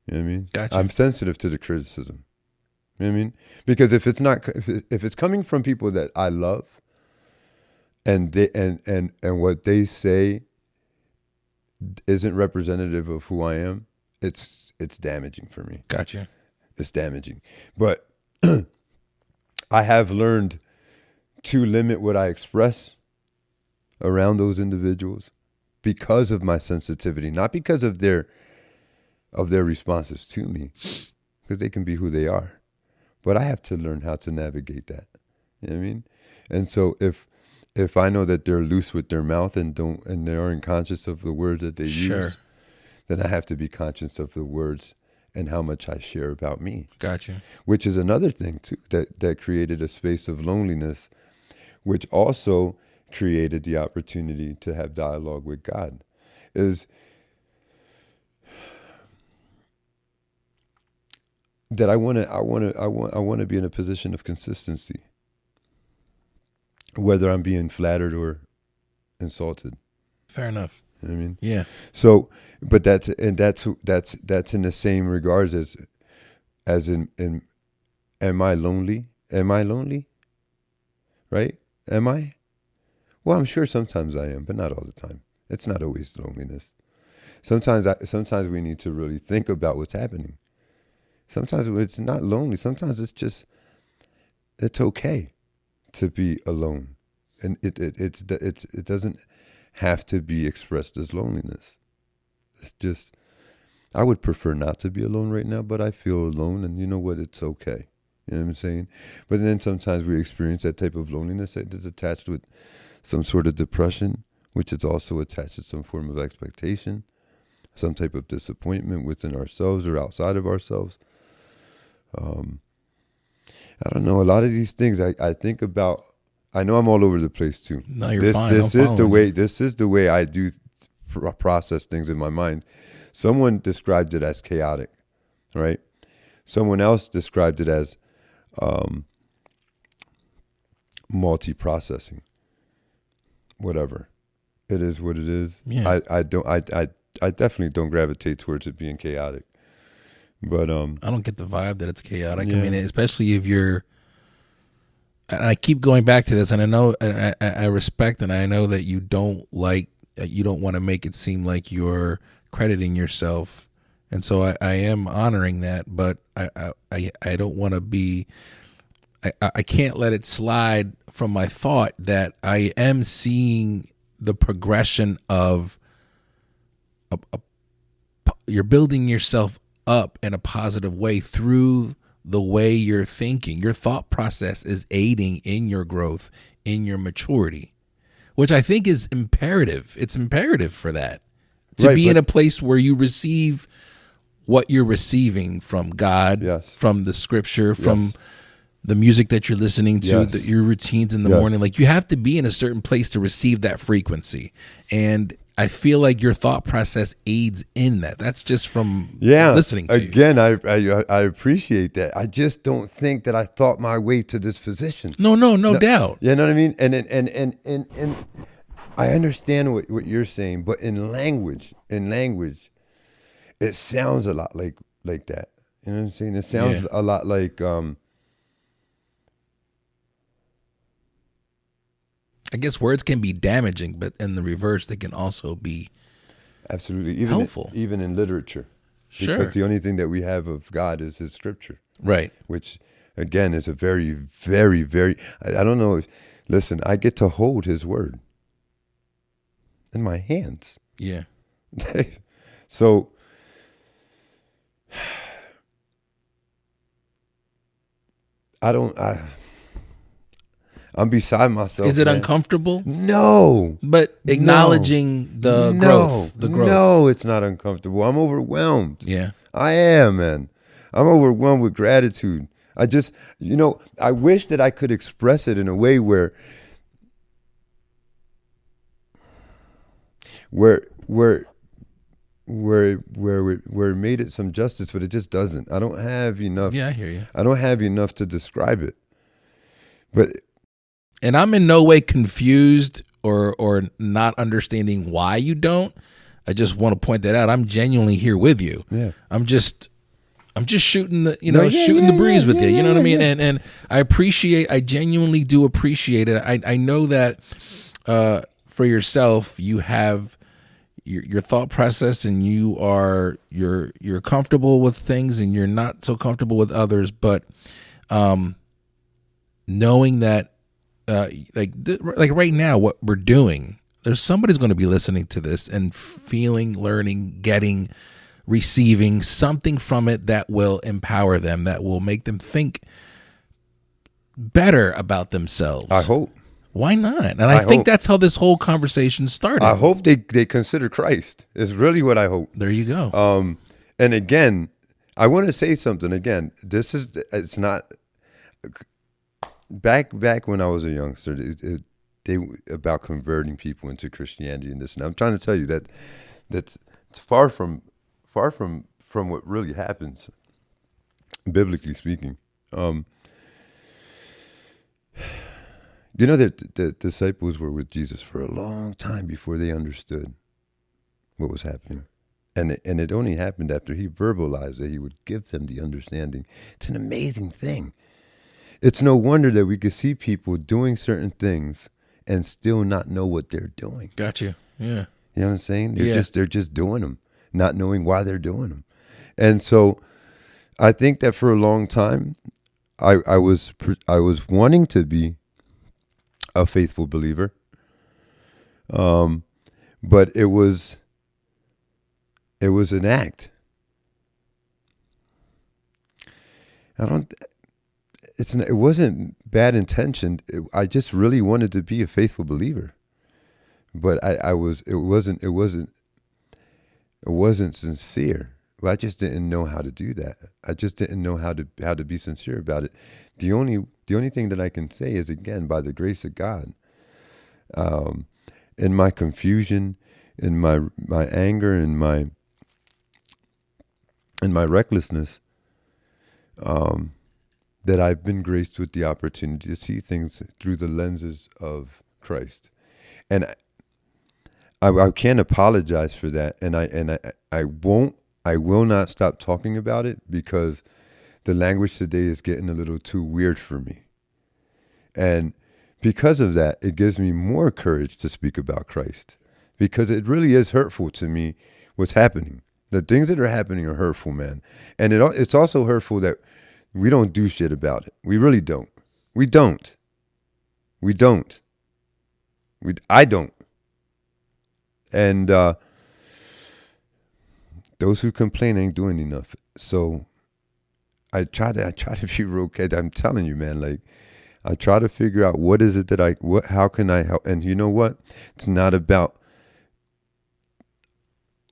You know what I mean? Gotcha. I'm sensitive to the criticism. You know what I mean? Because if it's coming from people that I love, and what they say isn't representative of who I am, it's damaging for me. Gotcha. It's damaging. But I have learned to limit what I express around those individuals because of my sensitivity, not because of their responses to me, because they can be who they are. But I have to learn how to navigate that. You know what I mean? And so if I know that they're loose with their mouth and they aren't conscious of the words that they use, then I have to be conscious of the words and how much I share about me. Gotcha. Which is another thing too that created a space of loneliness, which also created the opportunity to have dialogue with God. Is that I want to be in a position of consistency, whether I'm being flattered or insulted. Fair enough. You know what I mean? Yeah. So, but that's in the same regards as in am I lonely? Am I lonely? Right? Am I? Well, I'm sure sometimes I am, but not all the time. It's not always loneliness. Sometimes we need to really think about what's happening. Sometimes it's not lonely. Sometimes it's okay to be alone, and it doesn't have to be expressed as loneliness. It's just, I would prefer not to be alone right now, but I feel alone, and you know what? It's okay. You know what I'm saying? But then sometimes we experience that type of loneliness that is attached with some sort of depression, which is also attached to some form of expectation, some type of disappointment within ourselves or outside of ourselves. I don't know. A lot of these things I think about. I know I'm all over the place too. No, you're fine. This is the way I do process things in my mind. Someone described it as chaotic, right? Someone else described it as multi-processing. Whatever, it is what it is. Yeah. I definitely don't gravitate towards it being chaotic. But I don't get the vibe that it's chaotic. Yeah. I mean, especially if you're, and I keep going back to this, and I know, and I respect, and I know that you don't want to make it seem like you're crediting yourself, and so I am honoring that, but I don't want to be, I can't let it slide from my thought that I am seeing the progression of you're building yourself up in a positive way through the way you're thinking. Your thought process is aiding in your growth, in your maturity, which I think is imperative. It's imperative for that to be in a place where you receive what you're receiving from God, yes, from the scripture, from yes, the music that you're listening to, yes, your routines in the yes, morning. Like, you have to be in a certain place to receive that frequency. And I feel like your thought process aids in that. That's just from listening to you. Again, I appreciate that. I just don't think that I thought my way to this position. No doubt. You know what I mean? And I understand what you're saying, but in language, it sounds a lot like that. You know what I'm saying? It sounds a lot like I guess words can be damaging, but in the reverse, they can also be absolutely helpful. Even in literature. Sure. Because the only thing that we have of God is His Scripture. Right. Which, again, is a very, very, very, I don't know. Listen, I get to hold His Word in my hands. Yeah. So, I'm beside myself. Is it man. Uncomfortable? No. But acknowledging the growth. No, it's not uncomfortable. I'm overwhelmed. Yeah. I am, man. I'm overwhelmed with gratitude. I just, I wish that I could express it in a way where it made it some justice, but it just doesn't. I don't have enough. Yeah, I hear you. I don't have enough to describe it. And I'm in no way confused or not understanding why you don't. I just want to point that out. I'm genuinely here with you. Yeah. I'm just shooting the shooting the breeze with you. You know what I mean? And I genuinely do appreciate it. I know that for yourself, you have your thought process, and you're comfortable with things, and you're not so comfortable with others. But knowing that, like right now, what we're doing, there's somebody's going to be listening to this and feeling, learning, getting, receiving something from it that will empower them, that will make them think better about themselves. I hope. Why not? And I think that's how this whole conversation started. I hope they consider Christ. Is really what I hope. There you go. And again, I want to say something. Again, it's not back when I was a youngster. They about converting people into Christianity and this. And I'm trying to tell you that's far from what really happens, biblically speaking. That the disciples were with Jesus for a long time before they understood what was happening. And it only happened after He verbalized that He would give them the understanding. It's an amazing thing. It's no wonder that we could see people doing certain things and still not know what they're doing. Got you. Yeah. You know what I'm saying? They're just doing them, not knowing why they're doing them. And so I think that for a long time, I was wanting to be a faithful believer. But it was an act. It wasn't bad intentioned. I just really wanted to be a faithful believer. But it wasn't sincere. But I just didn't know how to do that. I just didn't know how to be sincere about it. The only thing that I can say is, again, by the grace of God, in my confusion, in my anger, in my recklessness, that I've been graced with the opportunity to see things through the lenses of Christ, and I can't apologize for that, and I will not stop talking about it, because the language today is getting a little too weird for me. And because of that, it gives me more courage to speak about Christ, because it really is hurtful to me what's happening. The things that are happening are hurtful, man. And it's also hurtful that we don't do shit about it. We really don't. We don't. I don't. And those who complain ain't doing enough. So I try to be real. I'm telling you, man, like, I try to figure out what is it that how can I help? And you know what? It's not about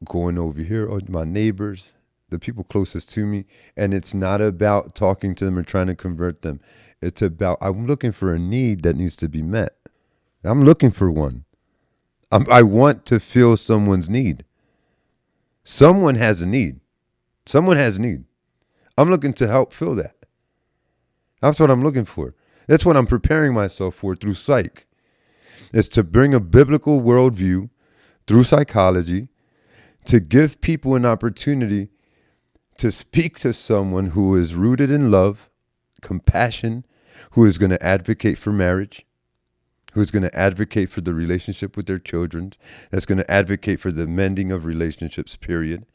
going over here or my neighbors, the people closest to me. And it's not about talking to them or trying to convert them. It's about, I'm looking for a need that needs to be met. I'm looking for one. I want to fill someone's need. Someone has a need. Someone has need. I'm looking to help fill that. That's what I'm looking for. That's what I'm preparing myself for through psych. It's to bring a biblical worldview through psychology to give people an opportunity to speak to someone who is rooted in love, compassion, who is going to advocate for marriage, who's going to advocate for the relationship with their children, that's going to advocate for the mending of relationships, period.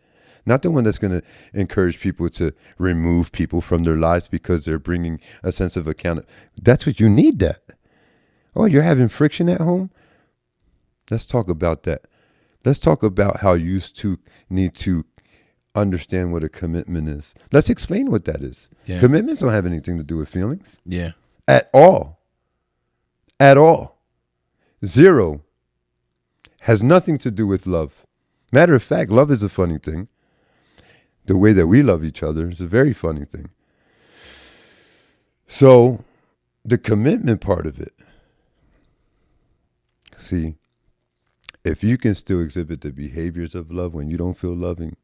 Not the one that's going to encourage people to remove people from their lives because they're bringing a sense of accountability. That's what you need, that. Oh, you're having friction at home? Let's talk about that. Let's talk about how you two need to understand what a commitment is. Let's explain what that is. Yeah. Commitments don't have anything to do with feelings. Yeah. At all. At all. Zero. Has nothing to do with love. Matter of fact, love is a funny thing. The way that we love each other is a very funny thing. So, the commitment part of it. See, if you can still exhibit the behaviors of love when you don't feel loving,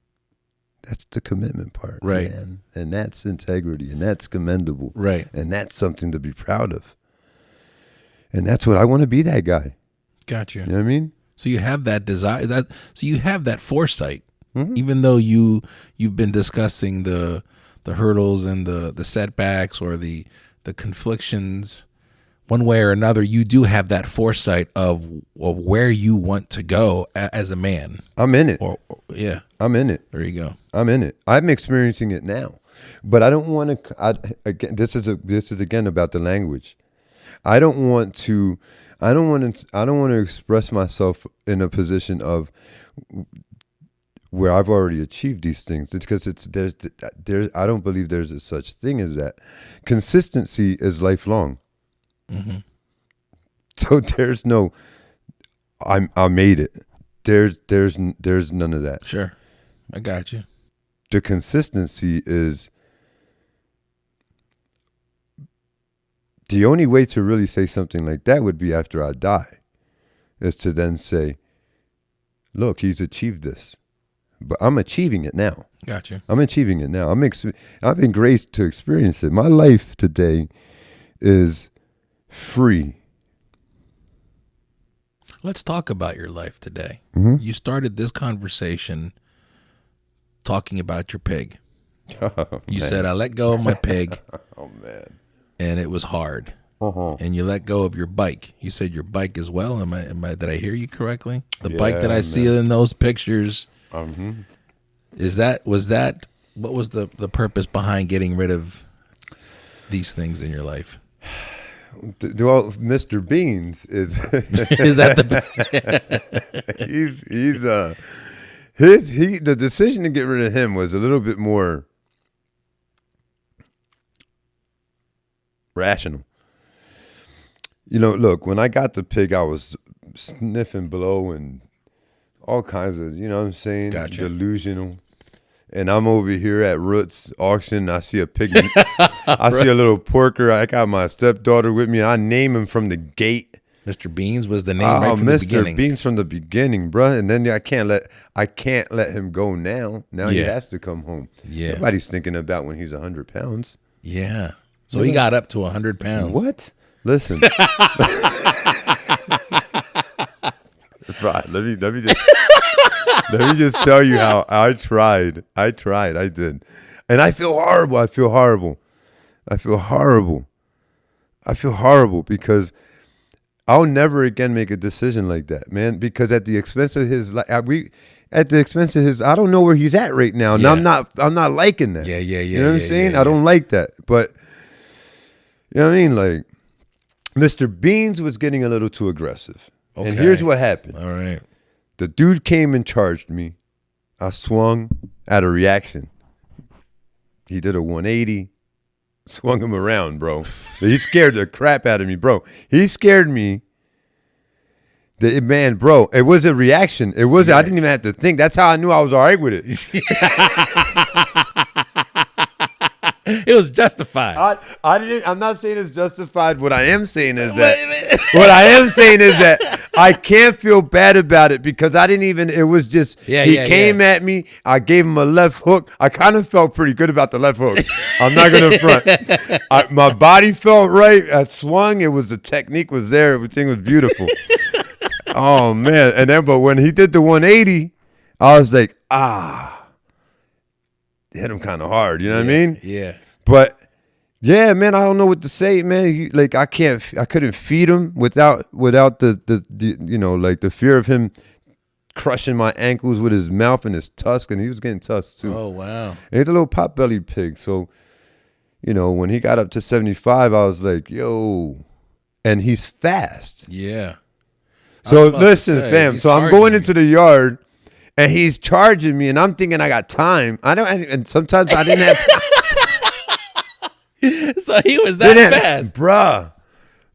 that's the commitment part. Right. Man. And that's integrity, and that's commendable. Right. And that's something to be proud of. And that's what I want to be, that guy. Gotcha. You know what I mean? So you have that desire, so you have that foresight, even though you've been discussing the hurdles and the setbacks or the conflictions. One way or another, you do have that foresight of where you want to go as a man. I'm in it. Yeah. I'm in it. There you go. I'm in it. I'm experiencing it now. But I don't want to, again, this is again about the language. I don't want to express myself in a position of where I've already achieved these things. It's because there's I don't believe there's a such thing as that. Consistency is lifelong. Mm-hmm. So there's no, I made it. There's none of that. Sure, I got you. The consistency is the only way to really say something like that would be after I die, is to then say, look, he's achieved this, but I'm achieving it now. Gotcha. I'm achieving it now. I've been graced to experience it. My life today is free. Let's talk about your life today. Mm-hmm. You started this conversation talking about your pig. Oh, you said, I let go of my pig. Oh, man. And it was hard. Uh-huh. And you let go of your bike. You said your bike as well. Am I? Did I hear you correctly? The bike that I see in those pictures. Mm-hmm. What was the purpose behind getting rid of these things in your life? Well, Mr. Beans is is that the decision to get rid of him was a little bit more rational. You know, look, when I got the pig, I was sniffing blow and all kinds of, you know what I'm saying? Gotcha. Delusional. And I'm over here at Roots auction. I see a pig. I see a little porker. I got my stepdaughter with me. I name him from the gate. Mr. Beans was the name right from the beginning. Mr. Beans from the beginning, bruh. And then I can't let him go now. Now he has to come home. Yeah. Nobody's thinking about when he's 100 pounds. Yeah. So he got up to 100 pounds. What? Listen. Right. Let me just tell you how I tried. I did. And I feel horrible. Because I'll never again make a decision like that, man, because at the expense of his life, I don't know where he's at right now. Yeah. And I'm not liking that. Yeah. You know what I'm saying? I don't like that. But you know what I mean? Like, Mr. Beans was getting a little too aggressive. Okay. And here's what happened. All right. The dude came and charged me. I swung at a reaction. He did a 180. Swung him around, bro. He scared the crap out of me, bro. He scared me. Man, bro, it was a reaction. It was. Yeah. I didn't even have to think. That's how I knew I was all right with it. It was justified. I'm not saying it's justified. What I am saying is that I can't feel bad about it because I didn't even. It was just he came at me. I gave him a left hook. I kind of felt pretty good about the left hook. I'm not gonna front. My body felt right. I swung. It was the technique was there. Everything was beautiful. Oh man! And then, but when he did the 180, I was like, hit him kind of hard. You know what I mean? Yeah. But. Yeah, man, I don't know what to say, man. I couldn't feed him without the you know, like the fear of him crushing my ankles with his mouth and his tusk, and he was getting tusks too. Oh wow. He's a little pot-bellied pig, so you know, when he got up to 75, I was like, yo, and he's fast. Yeah. So listen, fam. So I'm going into the yard, and he's charging me, and I'm thinking I got time. And sometimes I didn't have time. So he was that fast.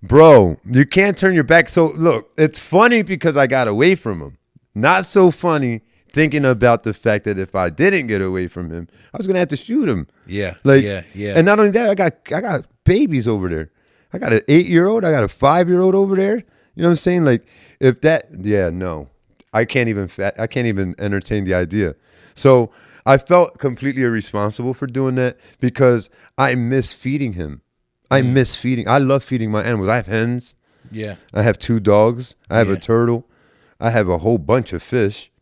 Bro, you can't turn your back. So look, it's funny because I got away from him. Not so funny thinking about the fact that if I didn't get away from him, I was gonna have to shoot him. Yeah. Yeah. And not only that, I got babies over there. I got an 8-year-old, I got a 5-year-old over there. You know what I'm saying? Like if that, no. I can't even entertain the idea. So I felt completely irresponsible for doing that because I miss feeding him. I love feeding my animals. I have hens. Yeah. I have 2 dogs. I have a turtle. I have a whole bunch of fish.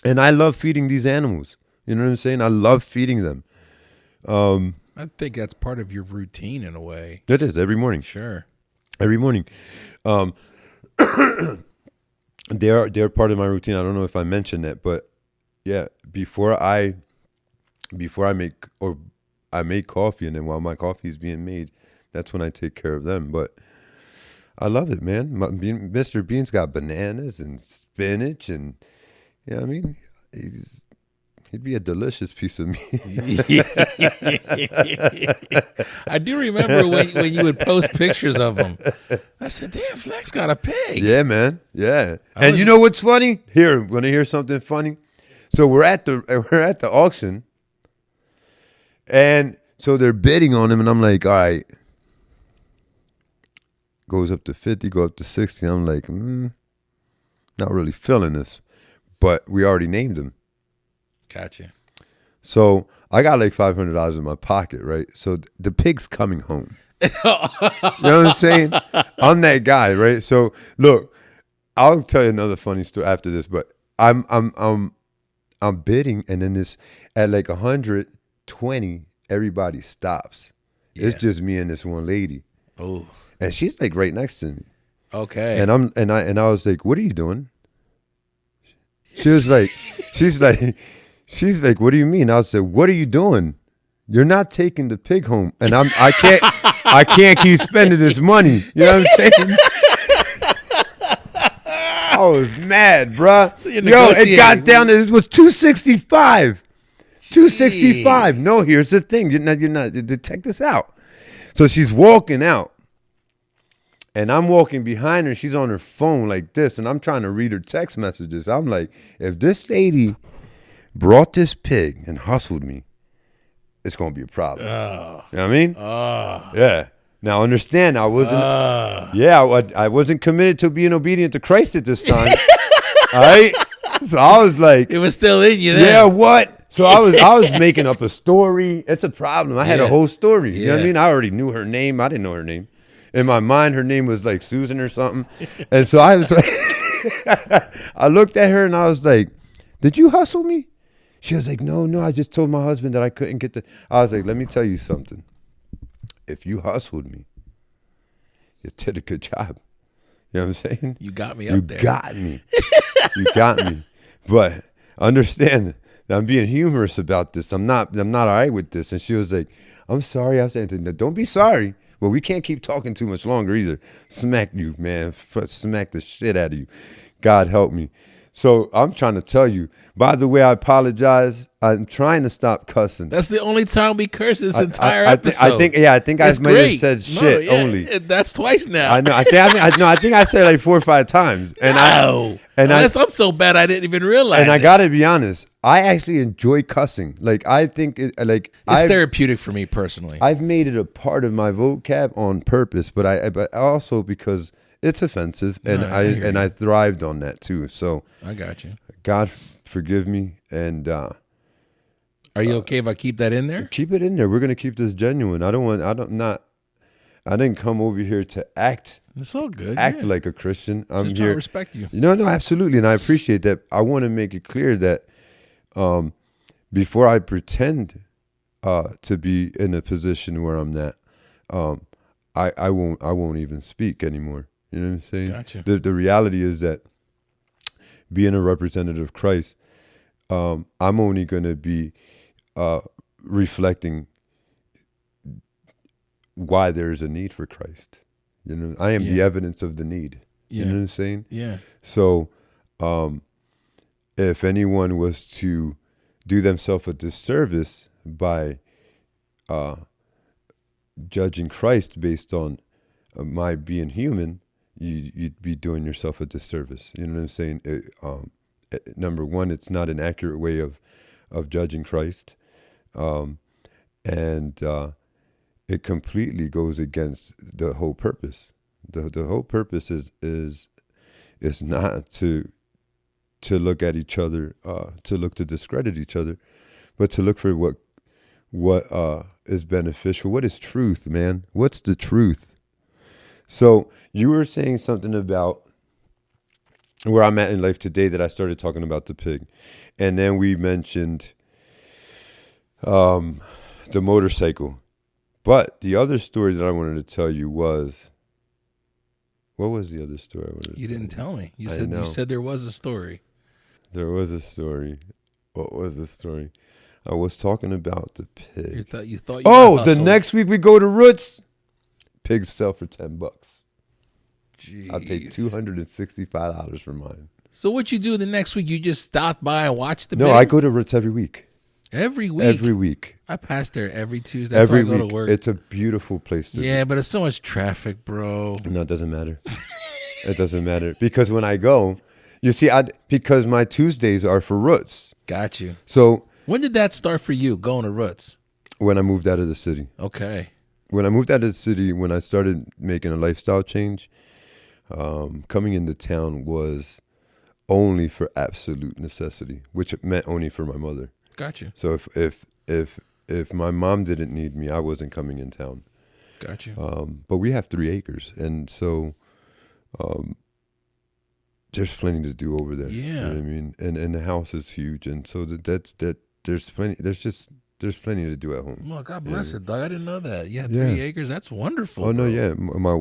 And I love feeding these animals. You know what I'm saying? I love feeding them. I think that's part of your routine in a way. It is every morning. Sure. Every morning. They're part of my routine. I don't know if I mentioned that, but yeah, before I make coffee, and then while my coffee is being made, that's when I take care of them. But I love it, man. Mr. Bean's got bananas and spinach, and you know what I mean, he'd be a delicious piece of meat. I do remember when you would post pictures of him. I said, "Damn, Flex got a pig." Yeah, man. Yeah. And you know what's funny? Here, want to hear something funny? So we're at the auction, and so they're bidding on him, and I'm like, all right, goes up to 50, go up to 60. I'm like, not really feeling this, but we already named him. Gotcha. So I got like $500 in my pocket, right? So the pig's coming home. You know what I'm saying? I'm that guy, right? So look, I'll tell you another funny story after this, but I'm bidding, and then this at like 120, everybody stops. Yeah. It's just me and this one lady. Oh. And she's like right next to me. Okay. And I was like, "What are you doing?" She's like, "What do you mean?" I said, "What are you doing? You're not taking the pig home." And I can't keep spending this money. You know what I'm saying? I was mad, bruh. Yo, it got down to, it was $265. $265. No, here's the thing. You're not. Check this out. So she's walking out, and I'm walking behind her. She's on her phone like this, and I'm trying to read her text messages. I'm like, if this lady brought this pig and hustled me, it's gonna be a problem. Oh. You know what I mean? Oh. Yeah. Now understand, I wasn't. I wasn't committed to being obedient to Christ at this time. All right. So I was like, it was still in you then. Yeah. What? So I was making up a story. It's a problem. I had a whole story. You know what I mean? I already knew her name. I didn't know her name. In my mind, her name was like Susan or something. And so I was like, I looked at her and I was like, "Did you hustle me?" She was like, No, I just told my husband that I couldn't get the. I was like, let me tell you something. If you hustled me, you did a good job. You know what I'm saying? You got me up there. You got me. You got me. But understand, I'm being humorous about this. I'm not all right with this. And she was like, "I'm sorry." I said, "Don't be sorry. Well, we can't keep talking too much longer either." Smack you, man. Smack the shit out of you. God help me. So I'm trying to tell you, by the way, I apologize. I'm trying to stop cussing. That's the only time we curse this entire episode. I think I might have said shit only. That's twice now. I know. I think I said it like 4 or 5 times. And Unless I'm so bad I didn't even realize. And I gotta be honest, I actually enjoy cussing. Like I think it's therapeutic for me personally. I've made it a part of my vocab on purpose, but also because It's offensive, and No, I hear you. I thrived on that too. So I got you. God forgive me, and Are you okay if I keep that in there? keep it in there. We're gonna keep this genuine. I didn't come over here to act It's all good. like a Christian. I'm Just trying here. to respect you. No, absolutely, and I appreciate that. I want to make it clear that before I pretend to be in a position where I'm not, I won't even speak anymore. You know what I'm saying? Gotcha. The reality is that being a representative of Christ, I'm only going to be reflecting why there is a need for Christ. You know, I am the evidence of the need. You know what I'm saying? Yeah. So, if anyone was to do themselves a disservice by judging Christ based on my being human, you'd be doing yourself a disservice. You know what I'm saying? Number one, it's not an accurate way of judging Christ, and it completely goes against the whole purpose. The whole purpose is not to look at each other, to look to discredit each other, but to look for what is beneficial. What is truth, man? What's the truth? So you were saying something about where I'm at in life today that I started talking about the pig. And then we mentioned the motorcycle. But the other story that I wanted to tell you was, what was the other story I wanted to tell you? You didn't tell me. You said there was a story. There was a story. What was the story? I was talking about the pig. You thought. The next week we go to Roots. Pigs sell for $10. Jeez. I paid $265 for mine. So what you do the next week? You just stop by and watch the. No, I go to Roots every week. Every week. Every week. I pass there every Tuesday. That's every why I go week. to work. It's a beautiful place to be. But it's so much traffic, bro. No, it doesn't matter. It doesn't matter because when I go, you see, because my Tuesdays are for Roots. Got you. So when did that start for you, going to Roots? When I moved out of the city. Okay. When I moved out of the city, when I started making a lifestyle change, coming into town was only for absolute necessity, which meant only for my mother. Got you. So if my mom didn't need me, I wasn't coming in town. Got you. But we have 3 acres, and so there's plenty to do over there. Yeah. You know what I mean? And the house is huge, and so there's plenty to do at home. Well, God bless it, dog. I didn't know that. Yeah, 3 acres. That's wonderful. Oh no, yeah. My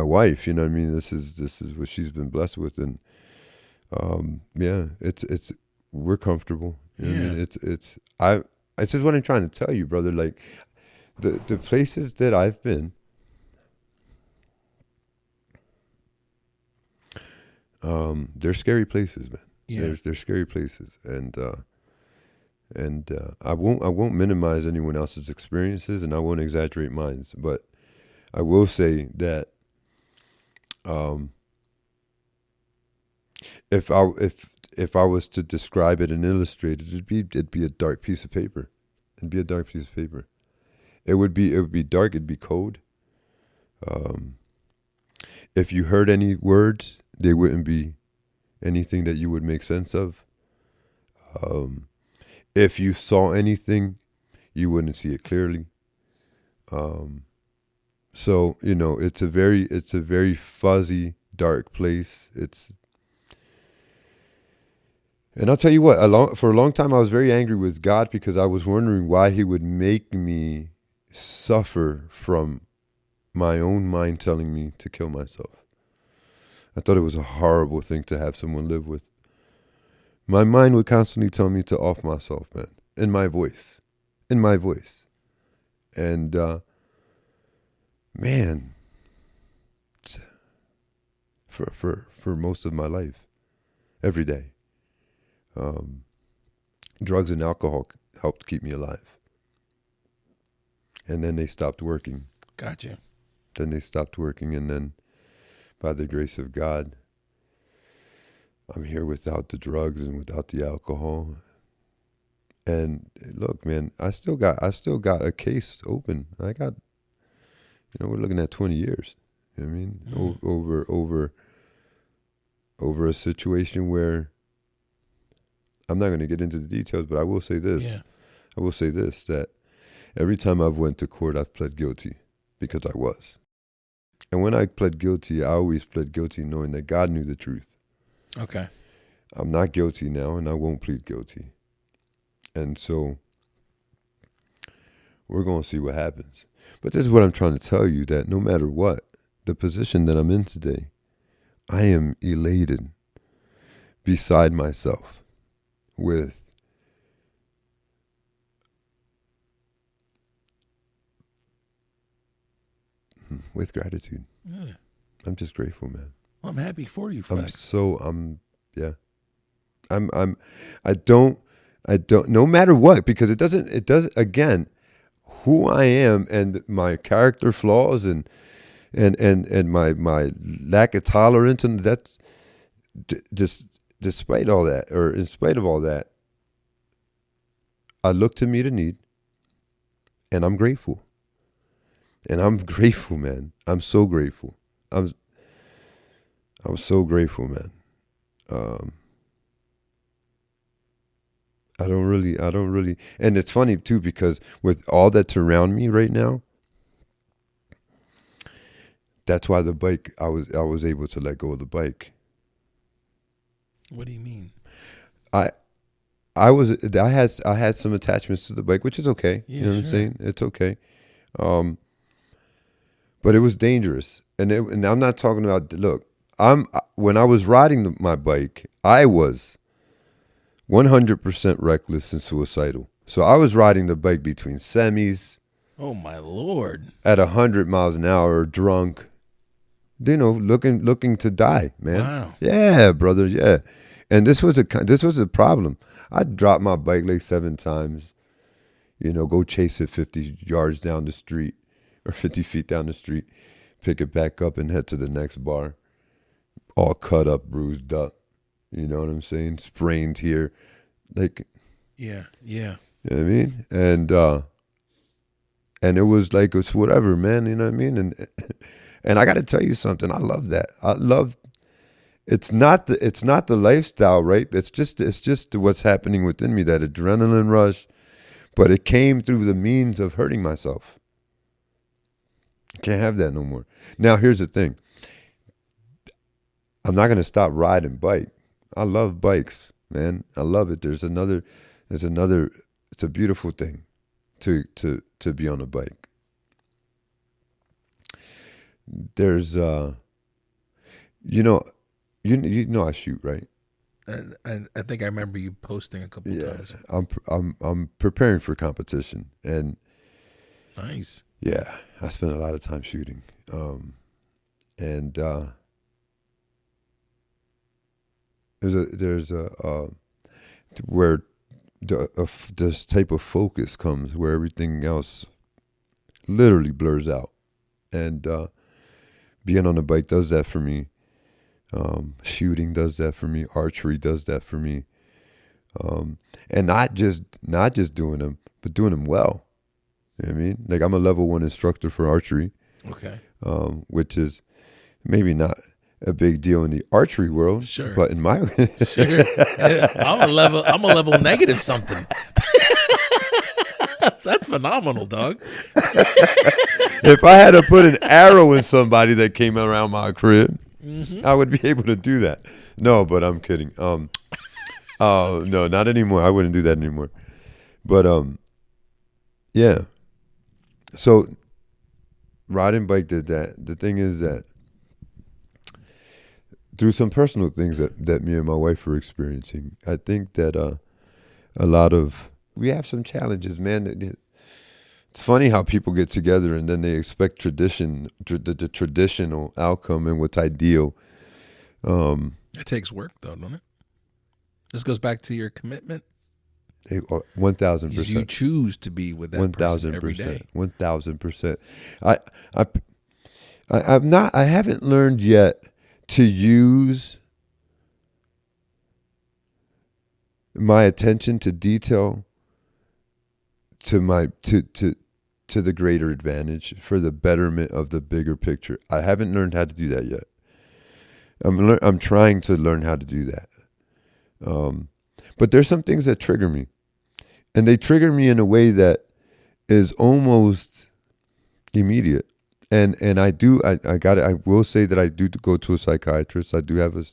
wife, you know what I mean? This is what she's been blessed with, and it's we're comfortable. You know what I mean? It's just what I'm trying to tell you, brother. Like the places that I've been, they're scary places, man. Yeah. They're scary places, and I won't minimize anyone else's experiences, and I won't exaggerate mine. But I will say that if I was to describe it and illustrate it, it'd be a dark piece of paper. It'd be a dark piece of paper. It would be dark. It'd be cold. If you heard any words, they wouldn't be anything that you would make sense of. If you saw anything, you wouldn't see it clearly. So it's a very fuzzy, dark place. And I'll tell you what, for a long time I was very angry with God because I was wondering why he would make me suffer from my own mind telling me to kill myself. I thought it was a horrible thing to have someone live with. My mind would constantly tell me to off myself, man, in my voice. And, man, for most of my life, every day, drugs and alcohol helped keep me alive. And then they stopped working. Gotcha. Then they stopped working, and then by the grace of God, I'm here without the drugs and without the alcohol. And look, man, I still got a case open. I got, we're looking at 20 years. You know what I mean? Over a situation where I'm not going to get into the details, but I will say this. Yeah. I will say this, that every time I've went to court, I've pled guilty because I was. And when I pled guilty, I always pled guilty knowing that God knew the truth. Okay. I'm not guilty now, and I won't plead guilty. And so we're going to see what happens. But this is what I'm trying to tell you, that no matter what, the position that I'm in today, I am elated, beside myself, with gratitude. Yeah. I'm just grateful, man. Well, I'm happy for you, Felix. Yeah. I don't, no matter what, because it does, again, who I am and my character flaws and my lack of tolerance, and that's despite all that, or in spite of all that, I look to meet a need, and I'm grateful. And I'm grateful, man. I'm so grateful. I'm so grateful, man. I don't really, and it's funny too, because with all that's around me right now, that's why the bike, I was able to let go of the bike. What do you mean? I had some attachments to the bike, which is okay. Yeah, you know what sure. I'm saying? It's okay. But it was dangerous. And I'm not talking about, look, when I was riding my bike, I was 100% reckless and suicidal. So I was riding the bike between semis. Oh my Lord. At 100 miles an hour, drunk, looking to die, man. Wow. Yeah, brother. Yeah. And this was a problem. I'd drop my bike like 7 times, go chase it 50 yards down the street or 50 feet down the street, pick it back up and head to the next bar, all cut up, bruised up. You know what I'm saying? Sprained here. Like, Yeah. you know what I mean? And it was like, it's whatever, man. You know what I mean? And I got to tell you something. I love that. It's not the lifestyle, right? It's just what's happening within me, that adrenaline rush, but it came through the means of hurting myself. Can't have that no more. Now, here's the thing. I'm not going to stop riding bike. I love bikes, man. I love it. It's a beautiful thing to be on a bike. There's, I shoot, right? And I think I remember you posting a couple times. I'm preparing for competition, and Nice. yeah, I spend a lot of time shooting, there's a where this type of focus comes, where everything else literally blurs out, and being on a bike does that for me. Shooting does that for me. Archery does that for me, and not just doing them, but doing them well. You know what I mean? Like, I'm a level 1 instructor for archery. Okay. Which is maybe not a big deal in the archery world. Sure. But in my Sure. I'm a level negative something. That's phenomenal, dog. If I had to put an arrow in somebody that came around my crib, I would be able to do that. No, but I'm kidding. No, not anymore. I wouldn't do that anymore. But yeah. So riding bike did that. The thing is that through some personal things that me and my wife are experiencing, I think that we have some challenges, man. It's funny how people get together and then they expect the traditional outcome and what's ideal. It takes work, though, doesn't it? This goes back to your commitment. 1,000%. You choose to be with that person every day. 1,000%. I haven't learned yet to use my attention to detail to to the greater advantage for the betterment of the bigger picture. I haven't learned how to do that yet. I'm trying to learn how to do that. But there's some things that trigger me, and they trigger me in a way that is almost immediate. And I will say that I do go to a psychiatrist. I do have a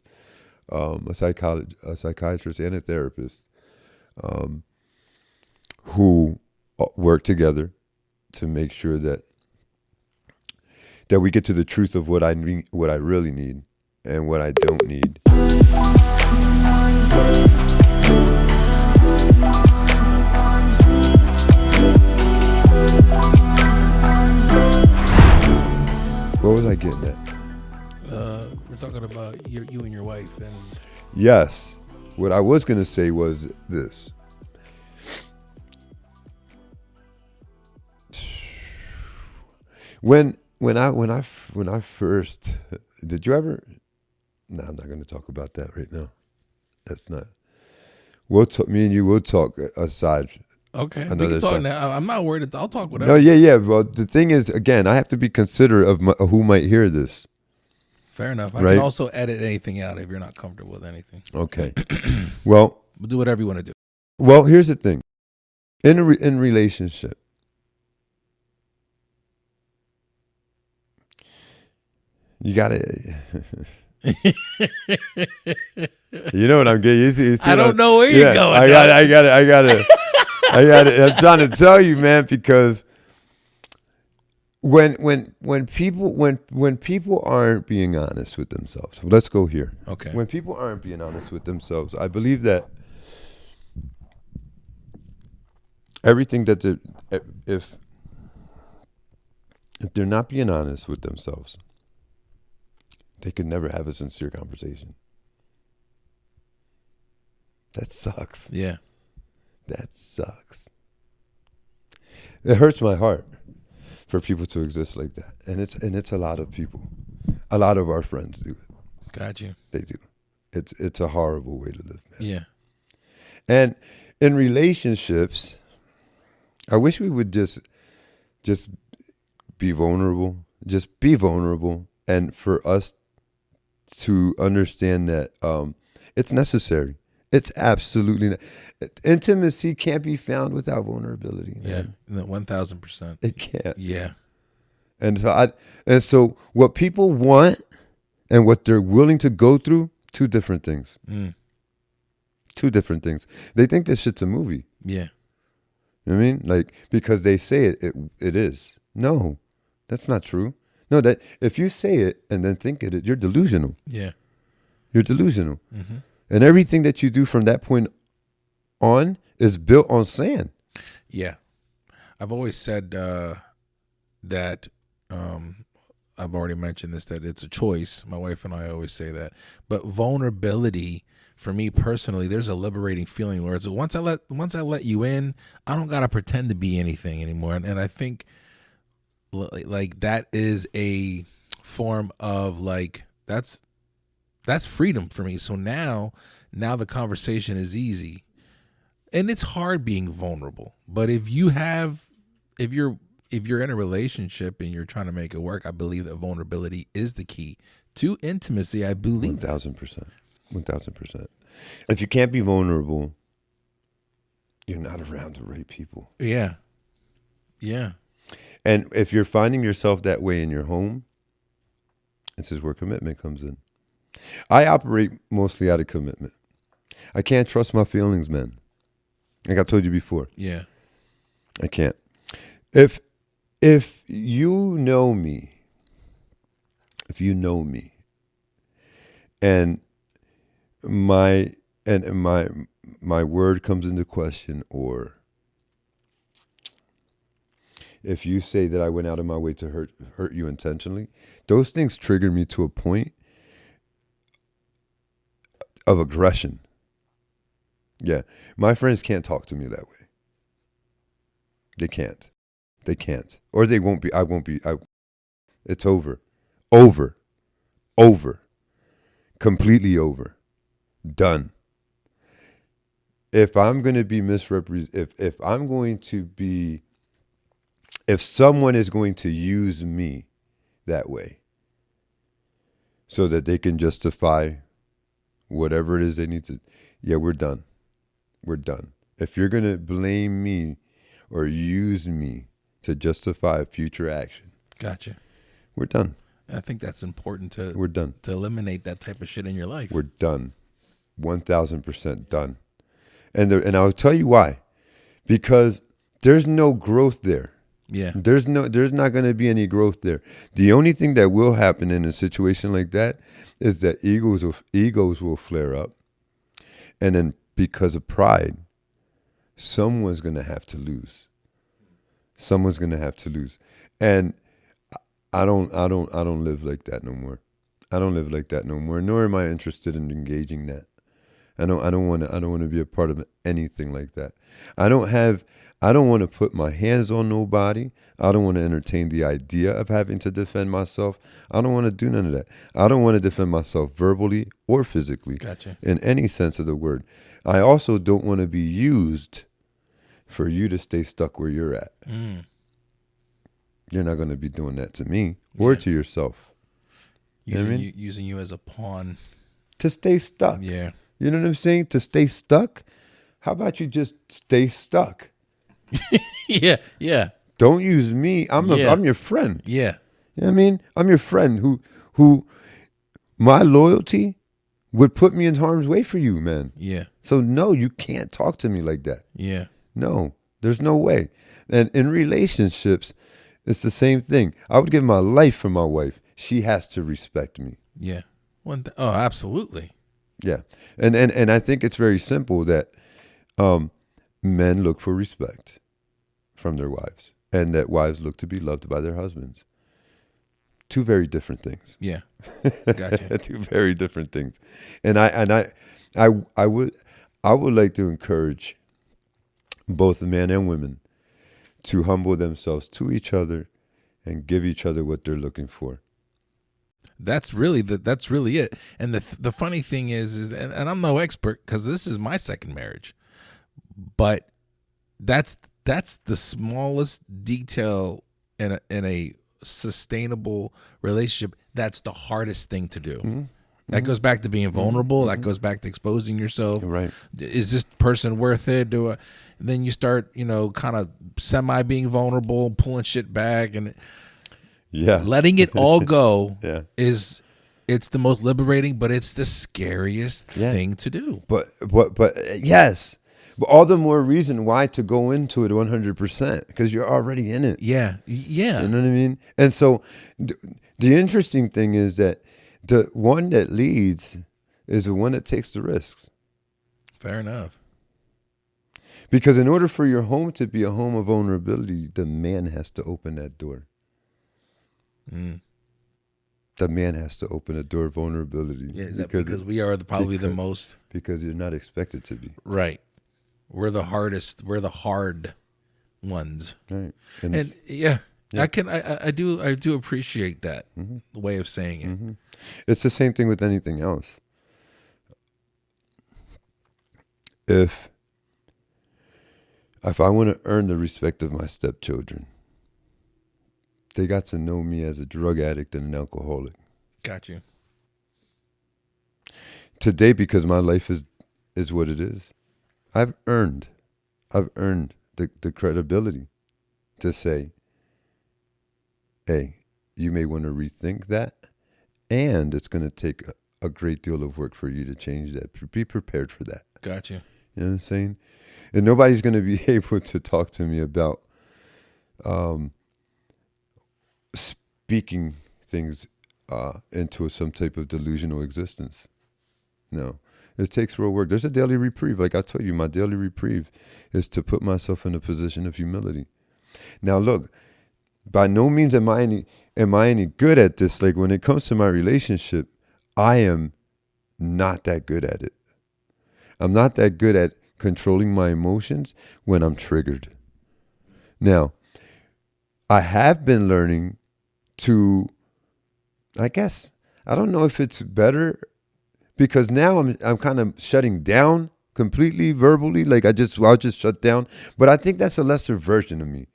psychiatrist and a therapist who work together to make sure that we get to the truth of what I need, what I really need, and what I don't need. What was I getting at? We're talking about you and your wife, and yes, what I was going to say was this. When I first, did you ever? No, I'm not going to talk about that right now. That's not. We'll talk. Me and you will talk aside. Okay, we can talk now. I'm not worried. I'll talk whatever. No, yeah. Well, the thing is, again, I have to be considerate of who might hear this. Fair enough. I can also edit anything out if you're not comfortable with anything. Okay. Well, we'll do whatever you want to do. Well, here's the thing. In relationship, you gotta. You know what I'm getting. You see I don't know where you're going. I got it. I'm trying to tell you, man, because when people aren't being honest with themselves, let's go here. Okay. When people aren't being honest with themselves, I believe that everything that if they're not being honest with themselves, they could never have a sincere conversation. That sucks. Yeah. That sucks. It hurts my heart for people to exist like that. And it's a lot of people. A lot of our friends do it. Got you. They do. It's a horrible way to live, man. Yeah. And in relationships, I wish we would just be vulnerable. Just be vulnerable. And for us to understand that it's necessary. It's absolutely intimacy can't be found without vulnerability. Man. Yeah, 1,000%. It can't. Yeah. And so what people want and what they're willing to go through, two different things. Two different things. They think this shit's a movie. Yeah. You know what I mean? Like, because they say it is. No, that's not true. No, that if you say it and then think it, you're delusional. Yeah. You're delusional. Mm-hmm. And everything that you do from that point on is built on sand. Yeah. I've always said that I've already mentioned this, that it's a choice. My wife and I always say that. But vulnerability, for me personally, there's a liberating feeling where it's once I let you in, I don't gotta pretend to be anything anymore. And I think like that is a form of like that's freedom for me. So now the conversation is easy, and it's hard being vulnerable. But if you're in a relationship and you're trying to make it work, I believe that vulnerability is the key to intimacy. I believe 1,000%. 1,000%. If you can't be vulnerable, you're not around the right people. Yeah. Yeah. And if you're finding yourself that way in your home, this is where commitment comes in. I operate mostly out of commitment. I can't trust my feelings, man. Like I told you before. Yeah. I can't. If you know me, and my word comes into question, or if you say that I went out of my way to hurt you intentionally, those things trigger me to a point of aggression. Yeah. My friends can't talk to me that way. They can't. Or they won't be. I won't be. It's over. Completely over. Done. If I'm going to be if I'm going to be if someone is going to use me that way so that they can justify whatever it is they need to, yeah, we're done. We're done. If you're going to blame me or use me to justify future action, Gotcha. we're done. I think that's important We're done. to eliminate that type of shit in your life. We're done. 1,000% done. And I'll tell you why. Because there's no growth there. Yeah. There's not going to be any growth there. The only thing that will happen in a situation like that is that egos will flare up. And then because of pride, someone's going to have to lose. Someone's going to have to lose. And I don't live like that no more. I don't live like that no more. Nor am I interested in engaging that. I don't want to be a part of anything like that. I don't want to put my hands on nobody. I don't want to entertain the idea of having to defend myself. I don't want to do none of that. I don't want to defend myself verbally or physically. Gotcha. In any sense of the word. I also don't want to be used for you to stay stuck where you're at. You're not going to be doing that to me or to yourself. Using you as a pawn. To stay stuck. Yeah. You know what I'm saying? To stay stuck? How about you just stay stuck? Yeah. Yeah. Don't use me. I'm your friend. Yeah. You know what I mean? I'm your friend who my loyalty would put me in harm's way for you, man. Yeah. So no, you can't talk to me like that. Yeah. No, there's no way. And in relationships, it's the same thing. I would give my life for my wife. She has to respect me. Yeah. Oh, absolutely. Yeah. And I think it's very simple that men look for respect from their wives and that wives look to be loved by their husbands. Two very different things. Yeah. Gotcha. Two very different things. And I would like to encourage both men and women to humble themselves to each other and give each other what they're looking for. That's really it. And the funny thing is and I'm no expert because this is my second marriage, but that's the smallest detail in a sustainable relationship. That's the hardest thing to do. Mm-hmm. That goes back to being vulnerable. Mm-hmm. That goes back to exposing yourself. Right. Is this person worth it? Then you start, kind of semi being vulnerable, pulling shit back, and letting it all go. It's the most liberating, but it's the scariest thing to do. But yes. But all the more reason why to go into it 100% because you're already in it. Yeah. Yeah. You know what I mean? And so the interesting thing is that the one that leads is the one that takes the risks. Fair enough. Because in order for your home to be a home of vulnerability, the man has to open that door. The man has to open a door of vulnerability. Yeah, is that because we are probably the most? Because you're not expected to be. Right. We're the hardest. We're the hard ones. Right. And yeah. I do appreciate that way of saying it. Mm-hmm. It's the same thing with anything else. If I want to earn the respect of my stepchildren, they got to know me as a drug addict and an alcoholic. Got you. Today, because my life is what it is, I've earned the credibility to say, hey, you may want to rethink that, and it's going to take a great deal of work for you to change that. Be prepared for that. Got you. You know what I'm saying? And nobody's going to be able to talk to me about speaking things into some type of delusional existence. No. It takes real work. There's a daily reprieve. Like I told you, my daily reprieve is to put myself in a position of humility. Now, look, by no means am I any good at this. Like when it comes to my relationship, I am not that good at it. I'm not that good at controlling my emotions when I'm triggered. Now, I have been learning to, I guess, I don't know if it's better because now I'm kind of shutting down completely verbally. Like I'll just shut down. But I think that's a lesser version of me.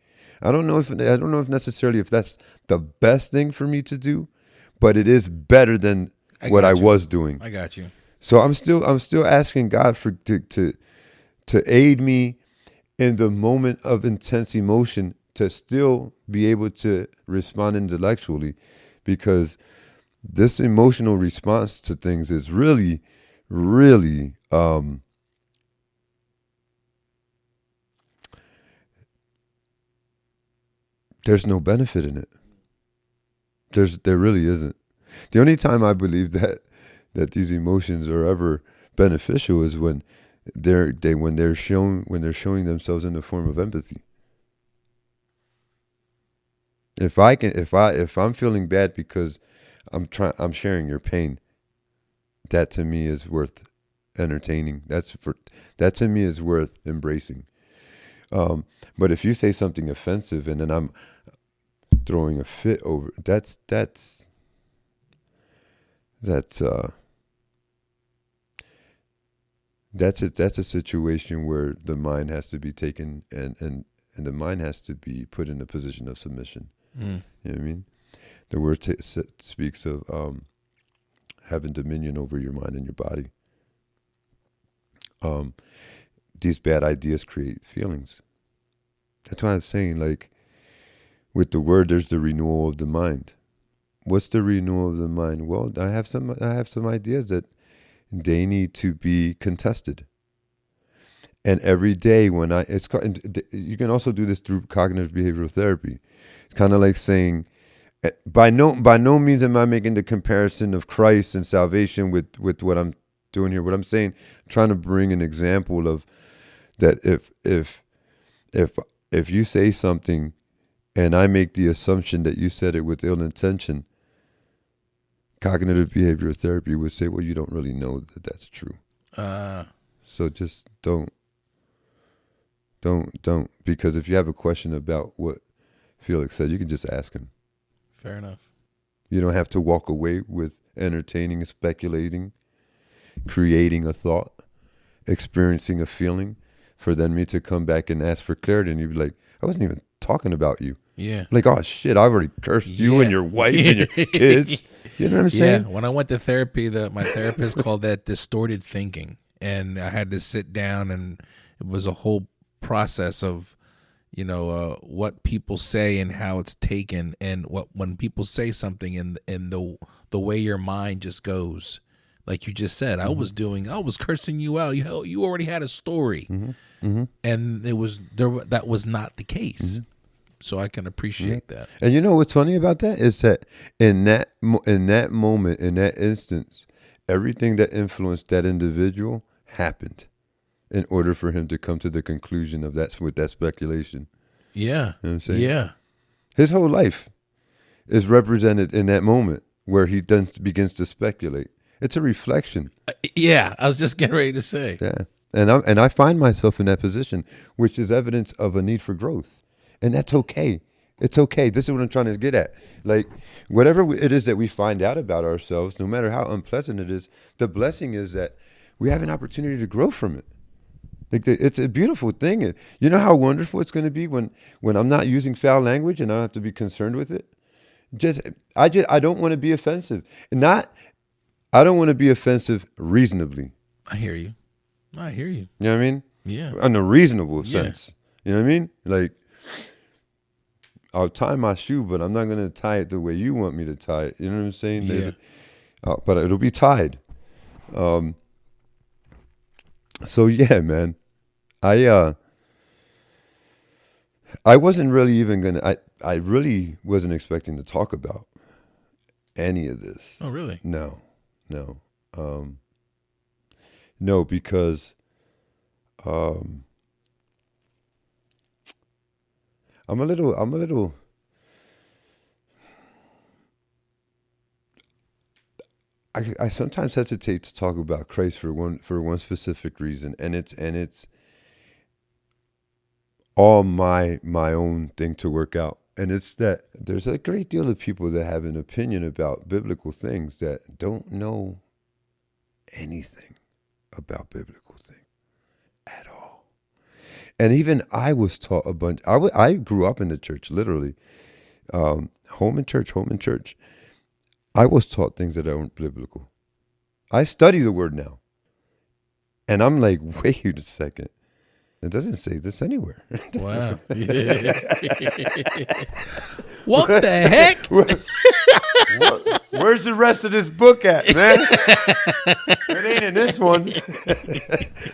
I don't know if necessarily if that's the best thing for me to do, but it is better than what I was doing. I got you. So I'm still asking God to aid me in the moment of intense emotion to still be able to respond intellectually, because this emotional response to things is really, really there's no benefit in it. There really isn't. The only time I believe that these emotions are ever beneficial is when they're showing themselves in the form of empathy. If I'm feeling bad because I'm sharing your pain, that to me is worth entertaining. That to me is worth embracing. But if you say something offensive and then I'm throwing a fit over, that's a situation where the mind has to be taken and the mind has to be put in a position of submission. You know what I mean? The word speaks of having dominion over your mind and your body. These bad ideas create feelings. That's why I'm saying, like, with the word, there's the renewal of the mind. What's the renewal of the mind? Well, I have some ideas that they need to be contested. And every day you can also do this through cognitive behavioral therapy. It's kind of like saying, by no means am I making the comparison of Christ and salvation with what I'm doing here. What I'm saying, I'm trying to bring an example of that if you say something and I make the assumption that you said it with ill intention, cognitive behavioral therapy would say, well, you don't really know that that's true. So just don't, because if you have a question about what Felix said, you can just ask him. Fair enough. You don't have to walk away with entertaining, speculating, creating a thought, experiencing a feeling, for then me to come back and ask for clarity, and you'd be like, I wasn't even talking about you. Yeah. Like, oh shit, I already cursed you and your wife and your kids. You know what I'm saying? Yeah. When I went to therapy, my therapist called that distorted thinking, and I had to sit down, and it was a whole process of, what people say and how it's taken, and when people say something and the way your mind just goes. Like you just said, I was cursing you out. You already had a story, and that was not the case. So I can appreciate that. And you know what's funny about that is that in that moment, in that instance, everything that influenced that individual happened in order for him to come to the conclusion of that's with that speculation. Yeah. You know what I'm saying? Yeah. His whole life is represented in that moment where he then begins to speculate. It's a reflection. Yeah, I was just getting ready to say. Yeah, and I find myself in that position, which is evidence of a need for growth, and that's okay. It's okay. This is what I'm trying to get at. Like, whatever it is that we find out about ourselves, no matter how unpleasant it is, the blessing is that we have an opportunity to grow from it. Like, it's a beautiful thing. You know how wonderful it's going to be when I'm not using foul language and I don't have to be concerned with it. I don't want to be offensive, I don't want to be offensive reasonably. I hear you. You You know what I mean? Yeah. In a reasonable sense. You know what I mean? Like, I'll tie my shoe, but I'm not going to tie it the way you want me to tie it. You know what I'm saying? Yeah. But it'll be tied. So yeah, man. I wasn't really even going to, I really wasn't expecting to talk about any of this. Oh, really? No. No, because I'm a little I sometimes hesitate to talk about Christ for one specific reason, and it's all my own thing to work out. And it's that there's a great deal of people that have an opinion about biblical things that don't know anything about biblical things at all. And even I was taught a bunch. I grew up in the church, literally. Home and church, home and church. I was taught things that aren't biblical. I study the word now. And I'm like, wait a second. It doesn't say this anywhere. Wow. What the heck? Where's the rest of this book at, man? It ain't in this one.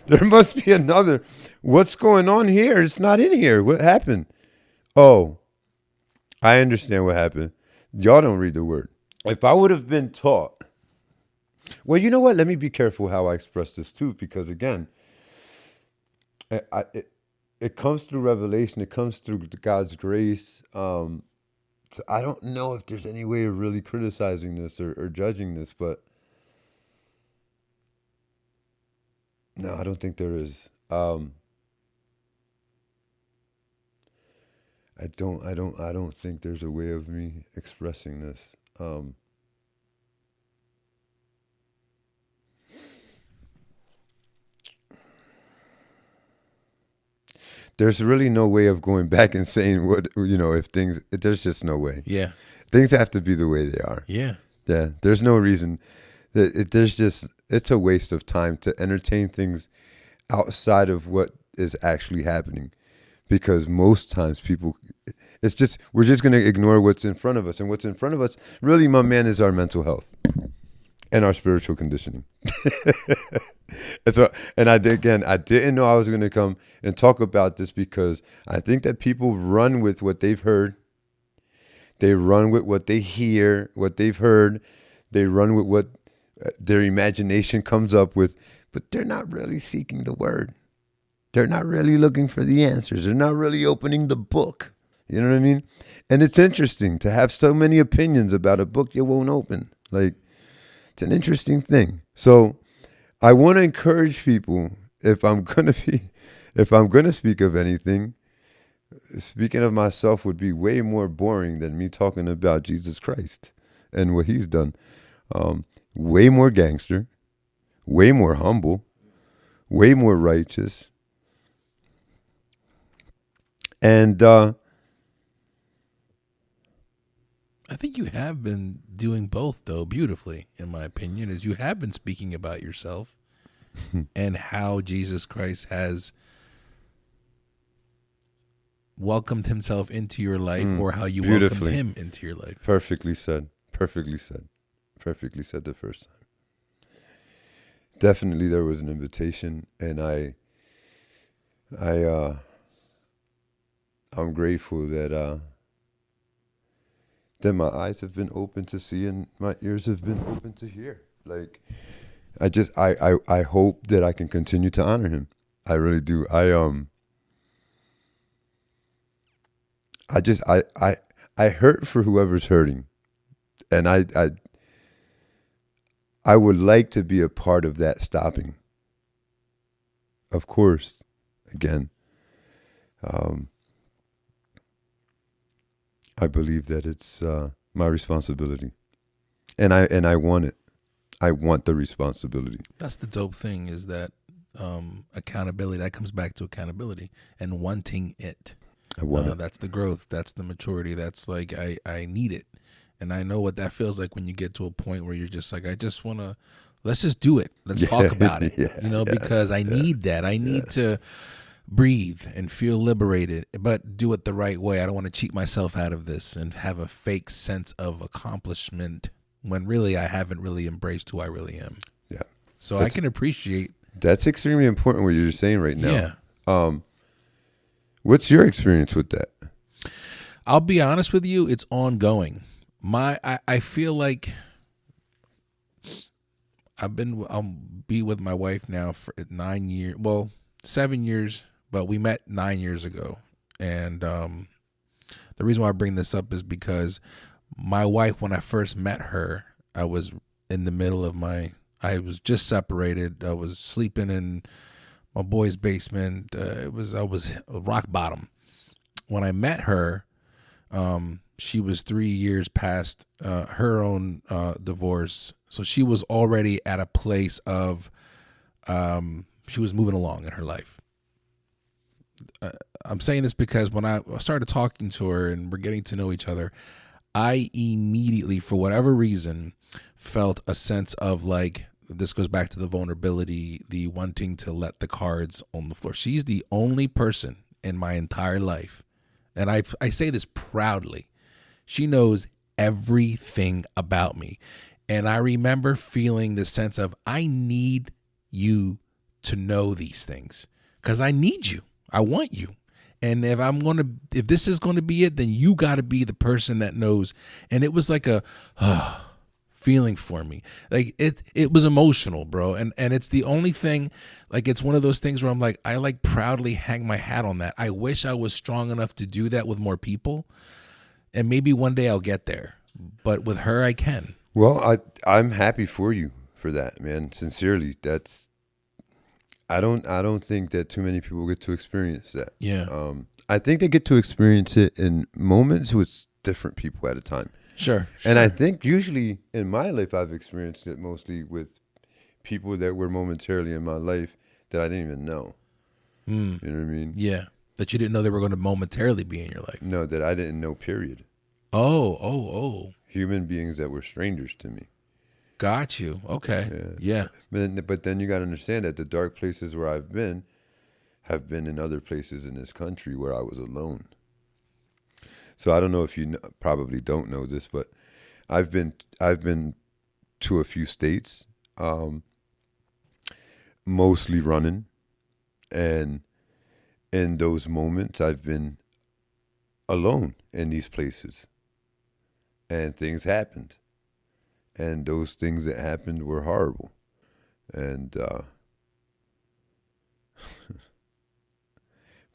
There must be another. What's going on here? It's not in here. What happened? Oh, I understand what happened. Y'all don't read the word. If I would have been taught, well, you know what? Let me be careful how I express this too, because again, it comes through revelation. It comes through God's grace. So I don't know if there's any way of really criticizing this or judging this, but no, I don't think there is. I don't think there's a way of me expressing this. There's really no way of going back and saying what, if things, there's just no way. Yeah. Things have to be the way they are. Yeah. Yeah. There's no reason. It's a waste of time to entertain things outside of what is actually happening. Because most times we're just going to ignore what's in front of us. And what's in front of us, really, my man, is our mental health and our spiritual conditioning. And I didn't know I was going to come and talk about this because I think that people run with what they've heard. They run with what they hear, what they've heard. They run with what their imagination comes up with, but they're not really seeking the word. They're not really looking for the answers. They're not really opening the book. You know what I mean? And it's interesting to have so many opinions about a book you won't open. Like, it's an interesting thing. So I want to encourage people, if I'm going to speak of anything, speaking of myself would be way more boring than me talking about Jesus Christ and what he's done. Way more gangster, way more humble, way more righteous. And I think you have been doing both, though, beautifully, in my opinion, is you have been speaking about yourself and how Jesus Christ has welcomed himself into your life or how you welcomed him into your life. Perfectly said. Perfectly said. Perfectly said the first time. Definitely there was an invitation, and I'm grateful that my eyes have been open to see and my ears have been open to hear. Like, I hope that I can continue to honor him. I really do. I hurt for whoever's hurting, and I would like to be a part of that stopping. Of course, again, I believe that it's my responsibility, and I want it. I want the responsibility. That's the dope thing, is that accountability. That comes back to accountability and wanting it. I want it. That's the growth. That's the maturity. That's like I need it, and I know what that feels like when you get to a point where you're just like, I just want to. Let's just do it. Let's talk about it. Because I need that. I need to breathe and feel liberated, but do it the right way. I don't want to cheat myself out of this and have a fake sense of accomplishment when really I haven't really embraced who I really am. Yeah. So I can appreciate. That's extremely important what you're saying right now. Yeah. What's your experience with that? I'll be honest with you, it's ongoing. I feel like I'll be with my wife now for 9 years. Well, 7 years, but we met 9 years ago. And the reason why I bring this up is because my wife, when I first met her, I was in the middle of I was just separated. I was sleeping in my boy's basement. I was rock bottom. When I met her, she was 3 years past her own divorce. So she was already at a place of, she was moving along in her life. I'm saying this because when I started talking to her and we're getting to know each other, I immediately, for whatever reason, felt a sense of like, this goes back to the vulnerability, the wanting to let the cards on the floor. She's the only person in my entire life, and I say this proudly, she knows everything about me. And I remember feeling this sense of, I need you to know these things because I need you. I want you. And if this is going to be it, then you got to be the person that knows. And it was like a feeling for me. Like it was emotional, bro. And it's the only thing, like, it's one of those things where I'm like, I like proudly hang my hat on that. I wish I was strong enough to do that with more people. And maybe one day I'll get there. But with her, I can. Well, I'm happy for you for that, man. Sincerely, I don't think that too many people get to experience that. Yeah. I think they get to experience it in moments with different people at a time. Sure. And I think usually in my life, I've experienced it mostly with people that were momentarily in my life that I didn't even know. You know what I mean? Yeah. That you didn't know they were going to momentarily be in your life. No, that I didn't know, period. Oh. Human beings that were strangers to me. Got you. Okay. Yeah. But then you got to understand that the dark places where I've been have been in other places in this country where I was alone. So I don't know if you probably don't know this, but I've been to a few states, mostly running, and in those moments I've been alone in these places, and things happened. And those things that happened were horrible. And,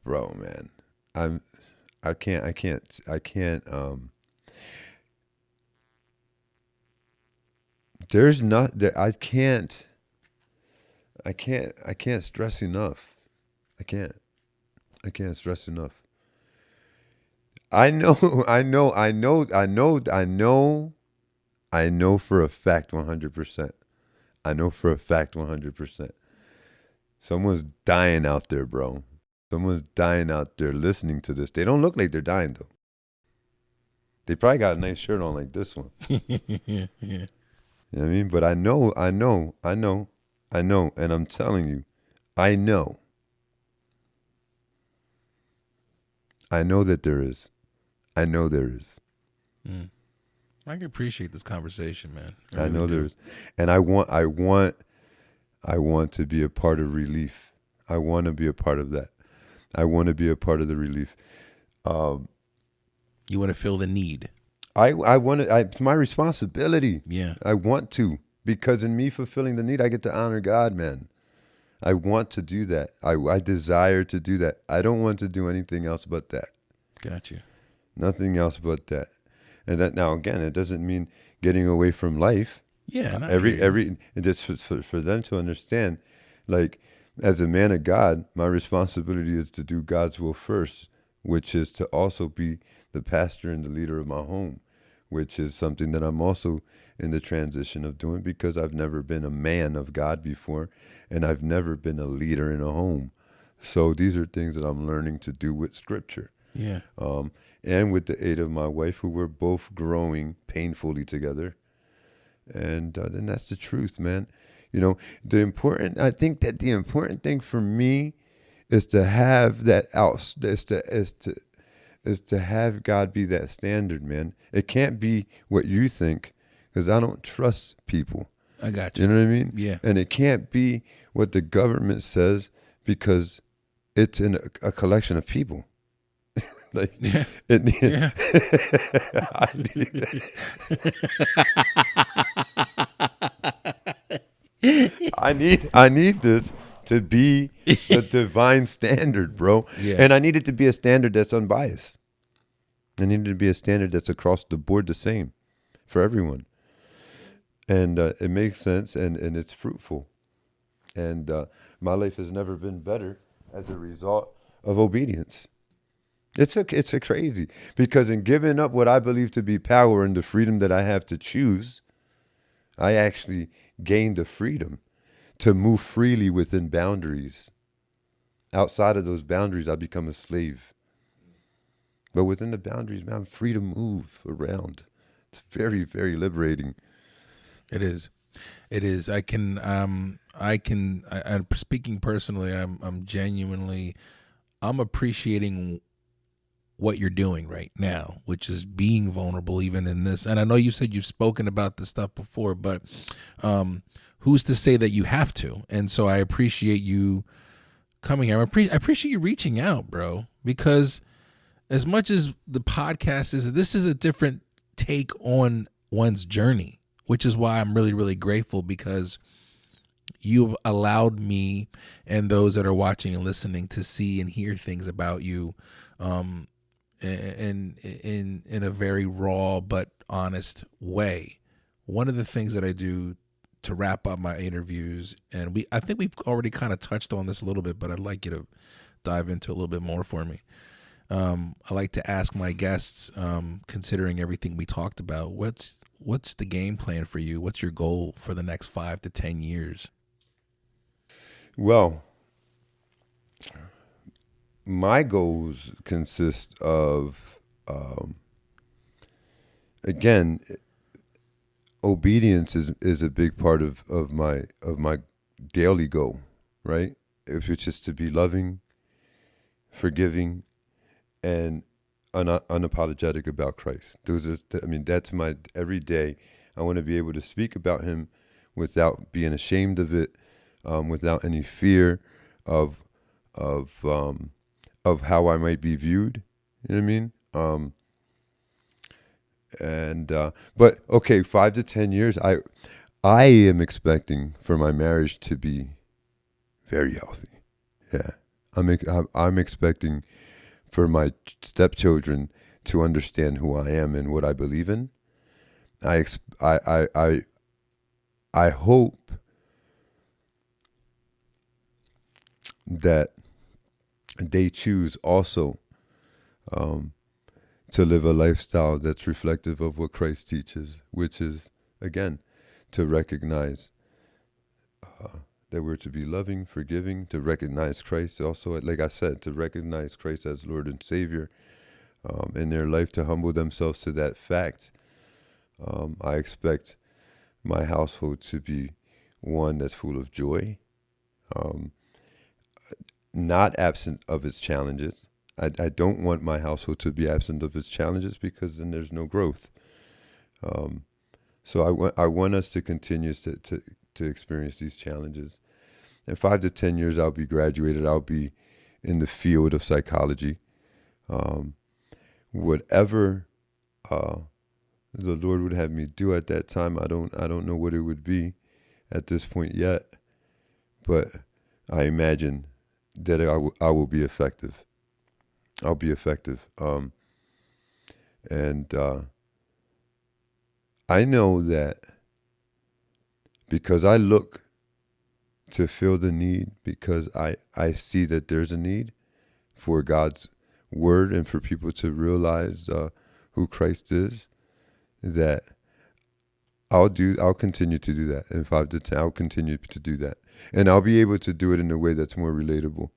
bro, man, I can't, there's not, that I can't stress enough. I can't stress enough. I know for a fact 100%. I know for a fact 100%. Someone's dying out there, bro. Someone's dying out there listening to this. They don't look like they're dying, though. They probably got a nice shirt on like this one. Yeah. You know what I mean? But I know. And I'm telling you, I know. I know that there is. I know there is. I can appreciate this conversation, man. I know there is. And I want to be a part of relief. I want to be a part of that. I want to be a part of the relief. You want to feel the need. I want to. It's my responsibility. Yeah. I want to, because in me fulfilling the need, I get to honor God, man. I want to do that. I desire to do that. I don't want to do anything else but that. Got you. Nothing else but that. And that, now again, it doesn't mean getting away from life. Yeah. And just for them to understand, like, as a man of God, my responsibility is to do God's will first, which is to also be the pastor and the leader of my home, which is something that I'm also in the transition of doing, because I've never been a man of God before, and I've never been a leader in a home. So these are things that I'm learning to do with Scripture. Yeah. And with the aid of my wife, who we're both growing painfully together. And then that's the truth, man. You know, I think that the important thing for me is to have that is to have God be that standard, man. It can't be what you think, because I don't trust people. I got you. You know what I mean? Yeah. And it can't be what the government says, because it's in a collection of people. Like, Yeah. I need this to be the divine standard, bro. Yeah. And I need it to be a standard that's unbiased. I need it to be a standard that's across the board the same for everyone. And it makes sense, and it's fruitful. And my life has never been better as a result of obedience. It's a crazy, because in giving up what I believe to be power and the freedom that I have to choose, I actually gained the freedom to move freely within boundaries. outside of those boundaries, I become a slave. But within the boundaries, man, I'm free to move around. It's very, very liberating. It is. It is. I'm speaking personally. I'm genuinely, I'm appreciating what you're doing right now, which is being vulnerable even in this. And I know you said you've spoken about this stuff before, but who's to say that you have to? And so I appreciate you coming here. I appreciate you reaching out, bro, because as much as the podcast is, this is a different take on one's journey, which is why I'm really, really grateful, because you've allowed me and those that are watching and listening to see and hear things about you in a very raw but honest way. One of the things that I do to wrap up my interviews, and I think we've already kind of touched on this a little bit, but I'd like you to dive into a little bit more for me. I like to ask my guests, considering everything we talked about, what's the game plan for you? What's your goal for the next 5 to 10 years? Well, my goals consist of, again, obedience is a big part of my daily goal, right? If it's just to be loving, forgiving, and unapologetic about Christ. That's my every day. I want to be able to speak about him without being ashamed of it, without any fear of how I might be viewed. You know what I mean? But okay, 5 to 10 years. I am expecting for my marriage to be very healthy. Yeah, I'm expecting for my stepchildren to understand who I am and what I believe in. I hope that they choose also to live a lifestyle that's reflective of what Christ teaches, which is, again, to recognize that we're to be loving, forgiving, to recognize Christ also, like I said, to recognize Christ as Lord and Savior in their life, to humble themselves to that fact. I expect my household to be one that's full of joy, not absent of its challenges. I don't want my household to be absent of its challenges, because then there's no growth. So I want us to continue to experience these challenges. In 5 to 10 years, I'll be graduated. I'll be in the field of psychology. Whatever the Lord would have me do at that time, I don't know what it would be at this point yet, but I imagine that I will be effective. I'll be effective. And I know that because I look to fill the need, because I see that there's a need for God's word and for people to realize who Christ is, that I'll continue to do that. In 5 to 10, I'll continue to do that. And I'll be able to do it in a way that's more relatable,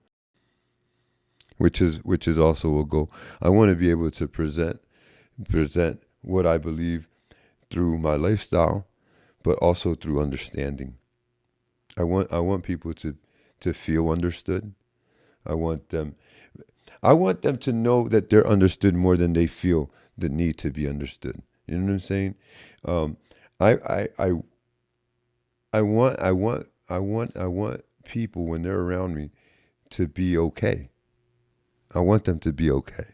which is also a goal. I want to be able to present what I believe through my lifestyle, but also through understanding. I want people to feel understood. I want them to know that they're understood more than they feel the need to be understood. You know what I'm saying? I want people, when they're around me, to be okay. I want them to be okay.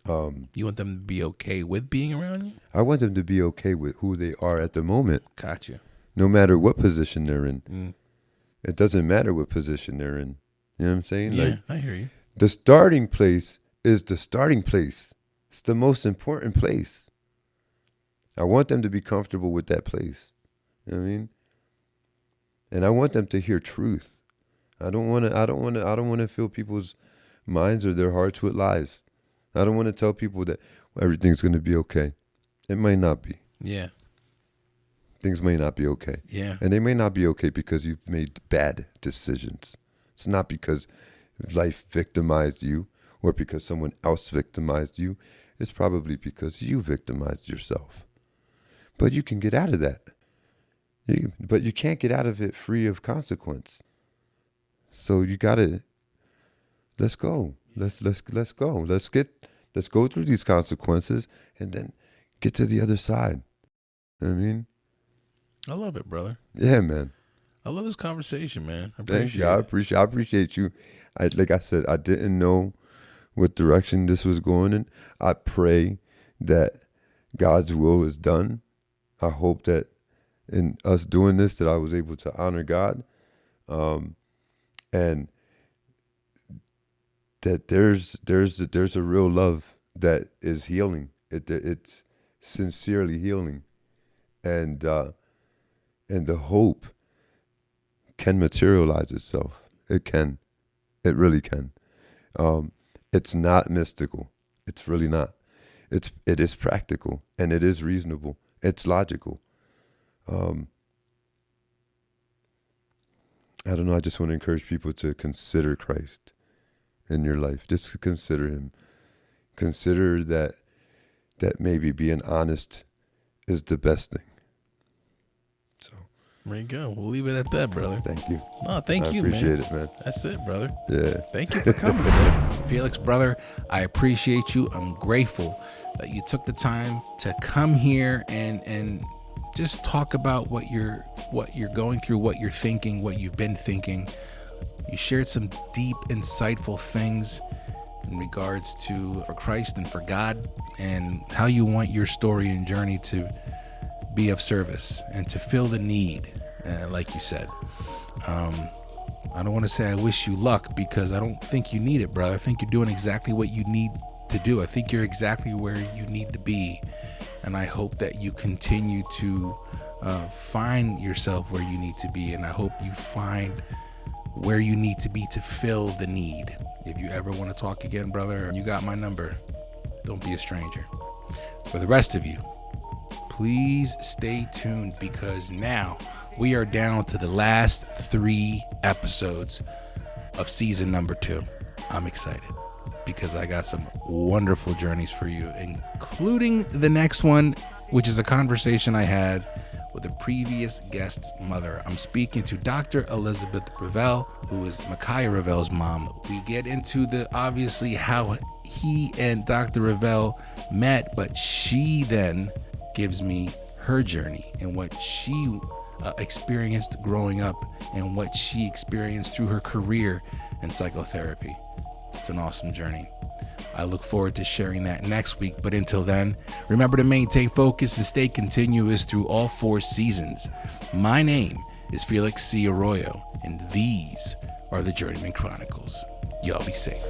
You want them to be okay with being around you? I want them to be okay with who they are at the moment. Gotcha. No matter what position they're in. It doesn't matter what position they're in. You know what I'm saying? Yeah, I hear you. The starting place is the starting place. It's the most important place. I want them to be comfortable with that place. You know what I mean? And I want them to hear truth. I don't want to fill people's minds or their hearts with lies. I don't want to tell people that everything's going to be okay. It might not be. Yeah. Things may not be okay. Yeah. And they may not be okay because you've made bad decisions. It's not because life victimized you or because someone else victimized you. It's probably because you victimized yourself. But you can get out of that. But you can't get out of it free of consequence. So you gotta, let's go. Let's go. Let's go through these consequences and then get to the other side. You know what I mean? I love it, brother. Yeah, man. I love this conversation, man. Thank you. I appreciate you. Like I said, I didn't know what direction this was going in. I pray that God's will is done. I hope that in us doing this, that I was able to honor God, and that there's a real love that is healing. It's sincerely healing, and the hope can materialize itself. It can. It really can. It's not mystical. It's really not. It is practical, and it is reasonable. It's logical. I don't know. I just want to encourage people to consider Christ in your life. Just to consider him. Consider that maybe being honest is the best thing. So there you go. We'll leave it at that, brother. thank you. No, thank you, man. I appreciate it, man. That's it, brother. Yeah. Thank you for coming, man. Felix, brother, I appreciate you. I'm grateful that you took the time to come here and just talk about what you're going through, what you're thinking, what you've been thinking. You shared some deep, insightful things in regards to for Christ and for God, and how you want your story and journey to be of service and to fill the need, like you said. I don't want to say I wish you luck, because I don't think you need it, brother. I think you're doing exactly what you need to do. I think you're exactly where you need to be. And I hope that you continue to find yourself where you need to be. And I hope you find where you need to be to fill the need. If you ever want to talk again, brother, you got my number. Don't be a stranger. For the rest of you, please stay tuned, because now we are down to the last 3 episodes of season number 2. I'm excited because I got some wonderful journeys for you, including the next one, which is a conversation I had with a previous guest's mother. I'm speaking to Dr. Elizabeth Ravel, who is Micaiah Ravel's mom. We get into obviously how he and Dr. Ravel met, but she then gives me her journey and what she experienced growing up and what she experienced through her career in psychotherapy. It's an awesome journey. I look forward to sharing that next week. But until then, remember to maintain focus and stay continuous through all 4 seasons. My name is Felix C. Arroyo, and these are the Journeyman Chronicles. Y'all be safe.